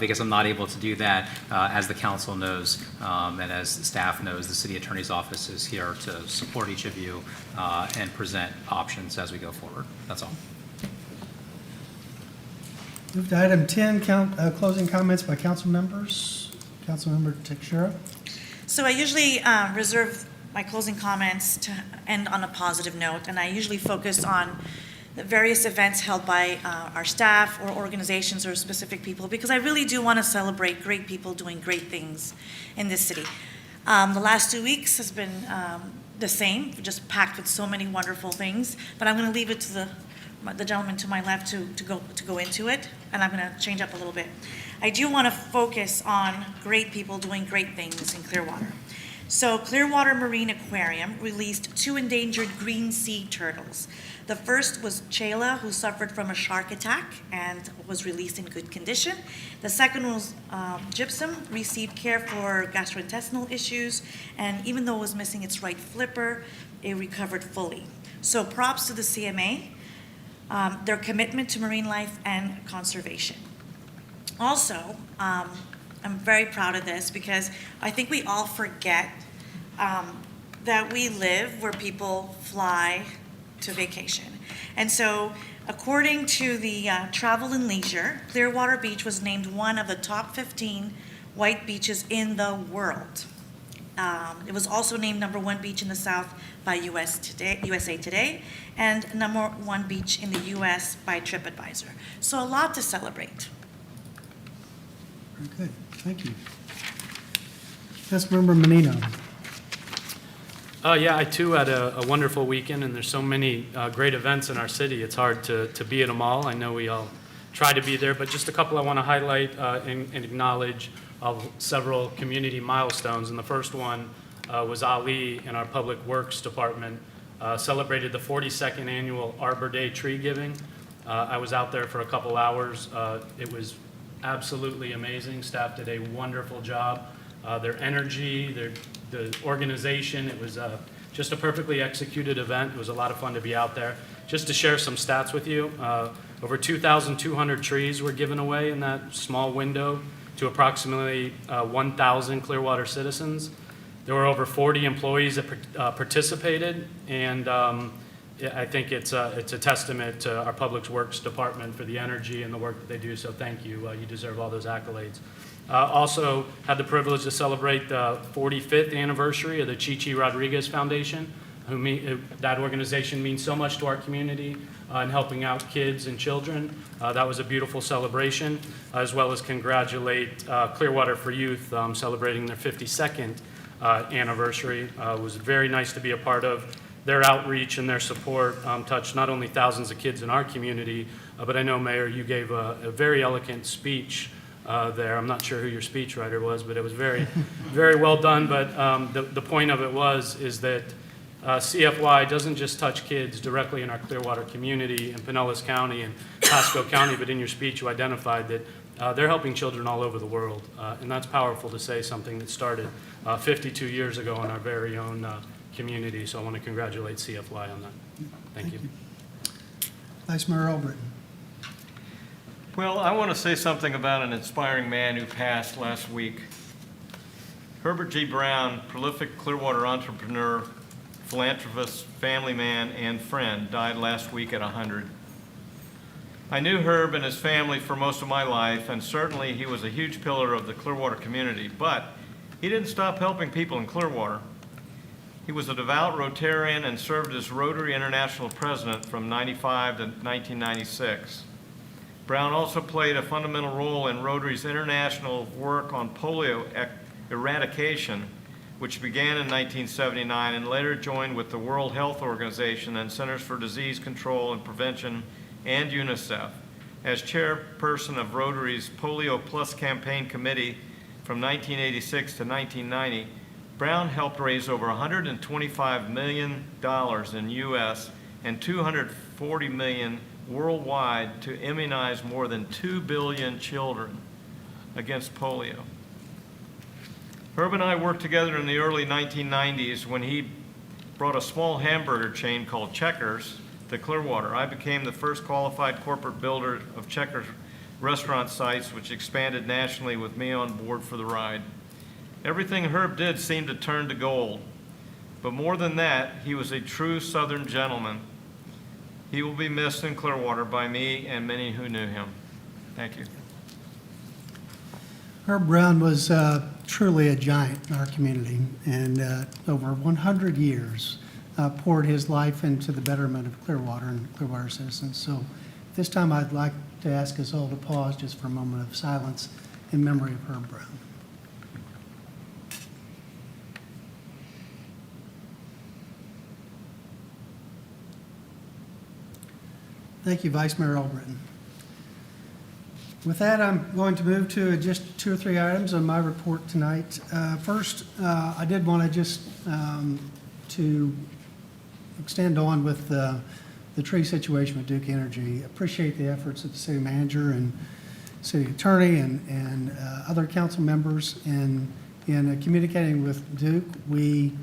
because I'm not able to do that. As the council knows and as the staff knows, the city attorney's office is here to support each of you and present options as we go forward. That's all. Move to item 10, closing comments by council members. Councilmember Teixeira. So I usually reserve my closing comments to end on a positive note, and I usually focus on the various events held by our staff or organizations or specific people, because I really do want to celebrate great people doing great things in this city. The last 2 weeks has been the same, just packed with so many wonderful things, but I'm going to leave it to the gentleman to my left to go into it, and I'm going to change up a little bit. I do want to focus on great people doing great things in Clearwater. So Clearwater Marine Aquarium released 2 endangered green sea turtles. The first was Chayla, who suffered from a shark attack and was released in good condition. The second was Gypsum, received care for gastrointestinal issues, and even though it was missing its right flipper, it recovered fully. So props to the CMA, their commitment to marine life and conservation. Also, I'm very proud of this because I think we all forget that we live where people fly to vacation. And so according to the Travel and Leisure, Clearwater Beach was named one of the top 15 white beaches in the world. It was also named #1 beach in the South by USA Today, and #1 beach in the US by TripAdvisor. So a lot to celebrate. Very good, thank you. Councilmember Menino. Yeah, I too had a wonderful weekend, and there's so many great events in our city. It's hard to be at them all. I know we all try to be there, but just a couple I want to highlight and acknowledge of several community milestones. And the first one was Ali in our Public Works Department celebrated the 42nd annual Arbor Day tree giving. I was out there for a couple hours. It was absolutely amazing. Staff did a wonderful job. Their energy, the organization, it was just a perfectly executed event. It was a lot of fun to be out there. Just to share some stats with you, over 2,200 trees were given away in that small window to approximately 1,000 Clearwater citizens. There were over 40 employees that participated, and I think it's a testament to our Public Works Department for the energy and the work that they do, so thank you. You deserve all those accolades. Also had the privilege to celebrate the 45th anniversary of the Chichi Rodriguez Foundation. That organization means so much to our community in helping out kids and children. That was a beautiful celebration, as well as congratulate Clearwater for Youth celebrating their 52nd anniversary. It was very nice to be a part of. Their outreach and their support touched not only thousands of kids in our community, but I know, Mayor, you gave a very eloquent speech there. I'm not sure who your speechwriter was, but it was very, very well done. But the point of it is that CFY doesn't just touch kids directly in our Clearwater community in Pinellas County and Pasco County, but in your speech you identified that they're helping children all over the world. And that's powerful to say, something that started 52 years ago in our very own community. So I want to congratulate CFY on that. Thank you. Vice Mayor Albritton. Well, I want to say something about an inspiring man who passed last week. Herbert G. Brown, prolific Clearwater entrepreneur, philanthropist, family man, and friend, died last week at 100. I knew Herb and his family for most of my life, and certainly he was a huge pillar of the Clearwater community, but he didn't stop helping people in Clearwater. He was a devout Rotarian and served as Rotary International President from 1995 to 1996. Brown also played a fundamental role in Rotary's international work on polio eradication, which began in 1979 and later joined with the World Health Organization and Centers for Disease Control and Prevention and UNICEF. As chairperson of Rotary's Polio Plus campaign committee from 1986 to 1990, Brown helped raise over $125 million in U.S. and $240 million worldwide to immunize more than 2 billion children against polio. Herb and I worked together in the early 1990s when he brought a small hamburger chain called Checkers to Clearwater. I became the first qualified corporate builder of Checkers restaurant sites, which expanded nationally with me on board for the ride. Everything Herb did seemed to turn to gold. But more than that, he was a true Southern gentleman. He will be missed in Clearwater by me and many who knew him. Thank you. Herb Brown was truly a giant in our community, and over 100 years poured his life into the betterment of Clearwater and Clearwater citizens. So this time I'd like to ask us all to pause just for a moment of silence in memory of Herb Brown. Thank you, Vice Mayor Albritton. With that, I'm going to move to just 2 or 3 items on my report tonight. First, I did want to just to extend on with the tree situation with Duke Energy. Appreciate the efforts of the city manager and city attorney and other council members in communicating with Duke. We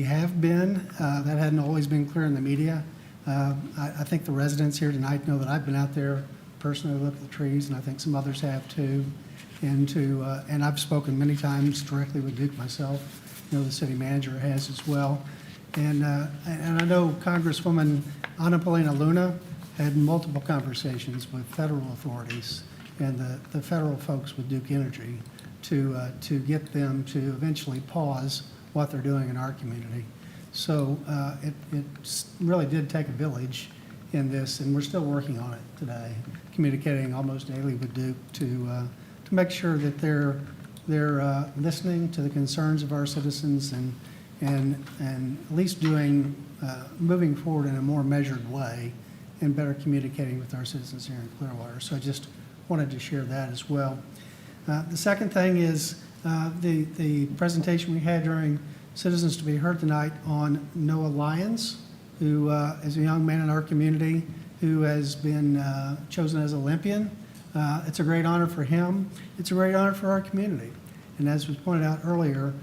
have been, that hadn't always been clear in the media. I think the residents here tonight know that I've been out there personally looked at the trees, and I think some others have too. and I've spoken many times directly with Duke myself. The city manager has as well. And I know Congresswoman Ana Paulina Luna had multiple conversations with federal authorities and the federal folks with Duke Energy to get them to eventually pause what they're doing in our community. So it really did take a village in this, and we're still working on it today, communicating almost daily with Duke to make sure that they're listening to the concerns of our citizens and at least moving forward in a more measured way and better communicating with our citizens here in Clearwater. So I just wanted to share that as well. The second thing is the presentation we had during Citizens to be Heard tonight on Noah Lyons, who is a young man in our community who has been chosen as Olympian. It's a great honor for him. It's a great honor for our community. And as was pointed out earlier,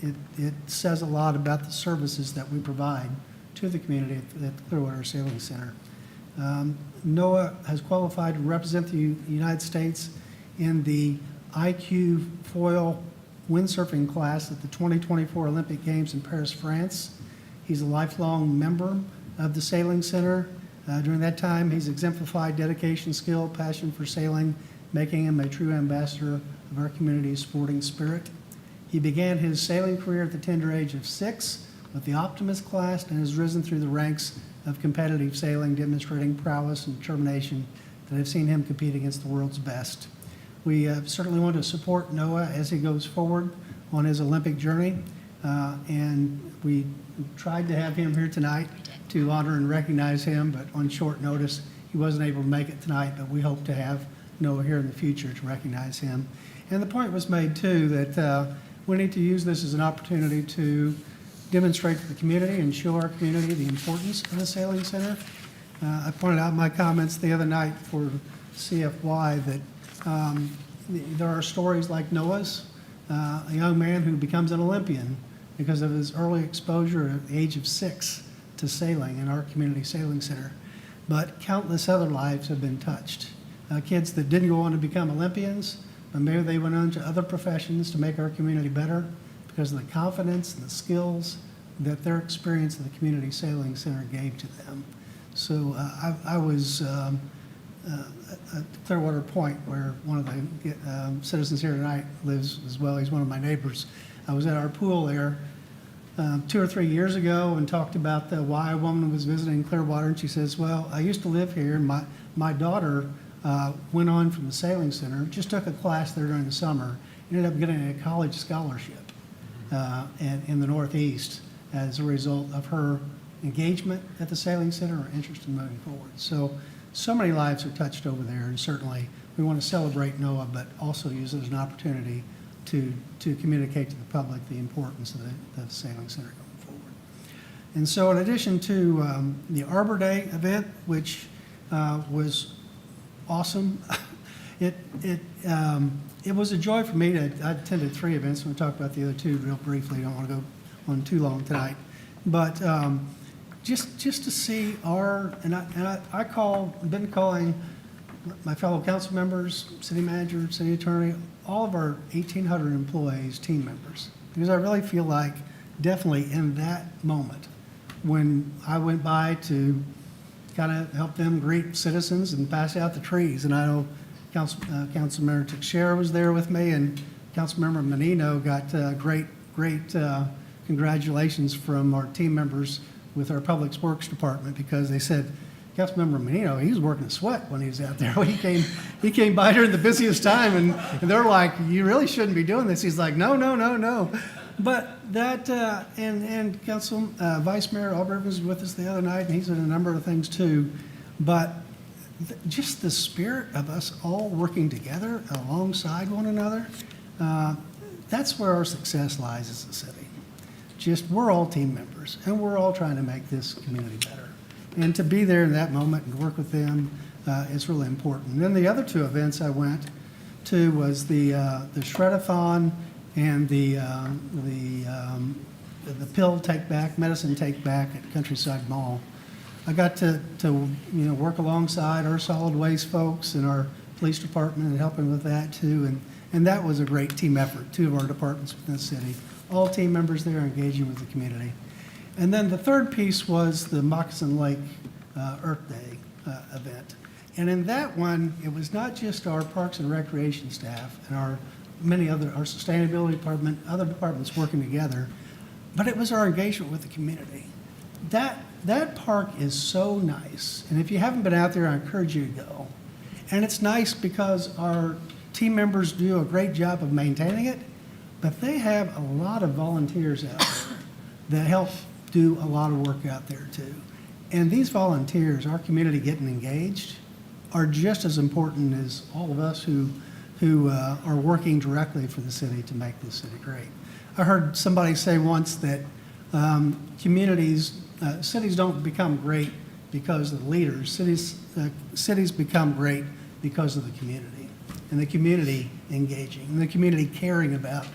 it says a lot about the services that we provide to the community at the Clearwater Sailing Center. Noah has qualified to represent the United States in the IQ foil windsurfing class at the 2024 Olympic Games in Paris, France. He's a lifelong member of the Sailing Center. During that time, he's exemplified dedication, skill, passion for sailing, making him a true ambassador of our community's sporting spirit. He began his sailing career at the tender age of 6 with the Optimist class and has risen through the ranks of competitive sailing, demonstrating prowess and determination that have seen him compete against the world's best. We certainly want to support Noah as he goes forward on his Olympic journey, and we tried to have him here tonight to honor and recognize him, but on short notice, he wasn't able to make it tonight, but we hope to have Noah here in the future to recognize him. And the point was made, too, that we need to use this as an opportunity to demonstrate to the community and show our community the importance of the Sailing Center. I pointed out in my comments the other night for CFY that there are stories like Noah's, a young man who becomes an Olympian because of his early exposure at the age of 6 to sailing in our community sailing center. But countless other lives have been touched. Kids that didn't go on to become Olympians, but maybe they went on to other professions to make our community better because of the confidence and the skills that their experience in the community sailing center gave to them. So I was at Clearwater Point, where one of the citizens here tonight lives as well. He's one of my neighbors. I was at our pool there 2 or 3 years ago and talked about why a woman was visiting Clearwater, and she says, well, I used to live here, and my daughter went on from the Sailing Center, just took a class there during the summer, ended up getting a college scholarship in the Northeast as a result of her engagement at the Sailing Center or interest in moving forward. So many lives are touched over there, and certainly we want to celebrate Noah, but also use it as an opportunity to communicate to the public the importance of the Sailing Center going forward. And so in addition to the Arbor Day event, which was awesome, it was a joy for me I attended 3 events. I'm going to talk about the other 2 real briefly. I don't want to go on too long tonight. But just to see I've been calling my fellow council members, city manager, city attorney, all of our 1,800 employees, team members, because I really feel like definitely in that moment when I went by to kind of help them greet citizens and pass out the trees, and I know Councilmember Teixeira was there with me, and Councilmember Menino got great congratulations from our team members with our Public Works Department, because they said, Councilmember Menino, he was working a sweat when he was out there. He came by during the busiest time, and they're like, you really shouldn't be doing this. He's like, no. But that, and Council Vice Mayor Albert was with us the other night, and he's in a number of things too. But just the spirit of us all working together alongside one another, that's where our success lies as a city. Just, we're all team members, and we're all trying to make this community better. And to be there in that moment and work with them is really important. And then the other 2 events I went to was the Shred-a-thon and the pill take back, medicine take back at Countryside Mall. I got to work alongside our solid waste folks and our police department and helping with that too. And that was a great team effort, 2 of our departments within the city. All team members there engaging with the community. And then the third piece was the Moccasin Lake Earth Day event. And in that one, it was not just our Parks and Recreation staff and our sustainability department, other departments working together, but it was our engagement with the community. That park is so nice, and if you haven't been out there, I encourage you to go. And it's nice because our team members do a great job of maintaining it, but they have a lot of volunteers out there that help do a lot of work out there too. And these volunteers, our community getting engaged, are just as important as all of us who are working directly for the city to make this city great. I heard somebody say once that cities don't become great because of the leaders. Cities become great because of the community, and the community engaging, and the community caring about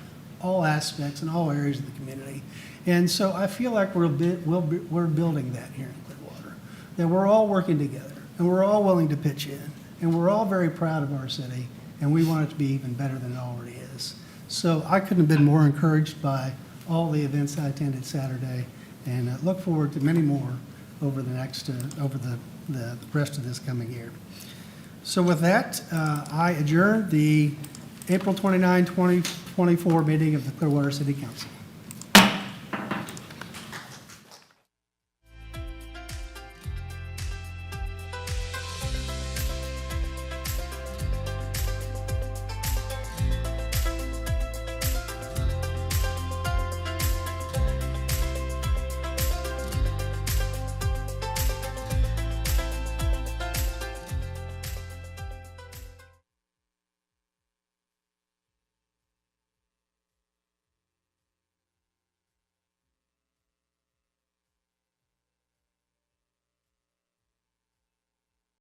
all aspects and all areas of the community. And so I feel like we're building that here in Clearwater, that we're all working together, and we're all willing to pitch in, and we're all very proud of our city, and we want it to be even better than it already is. So I couldn't have been more encouraged by all the events I attended Saturday, and look forward to many more over the next, over the rest of this coming year. So with that, I adjourn the April 29, 2024 meeting of the Clearwater City Council.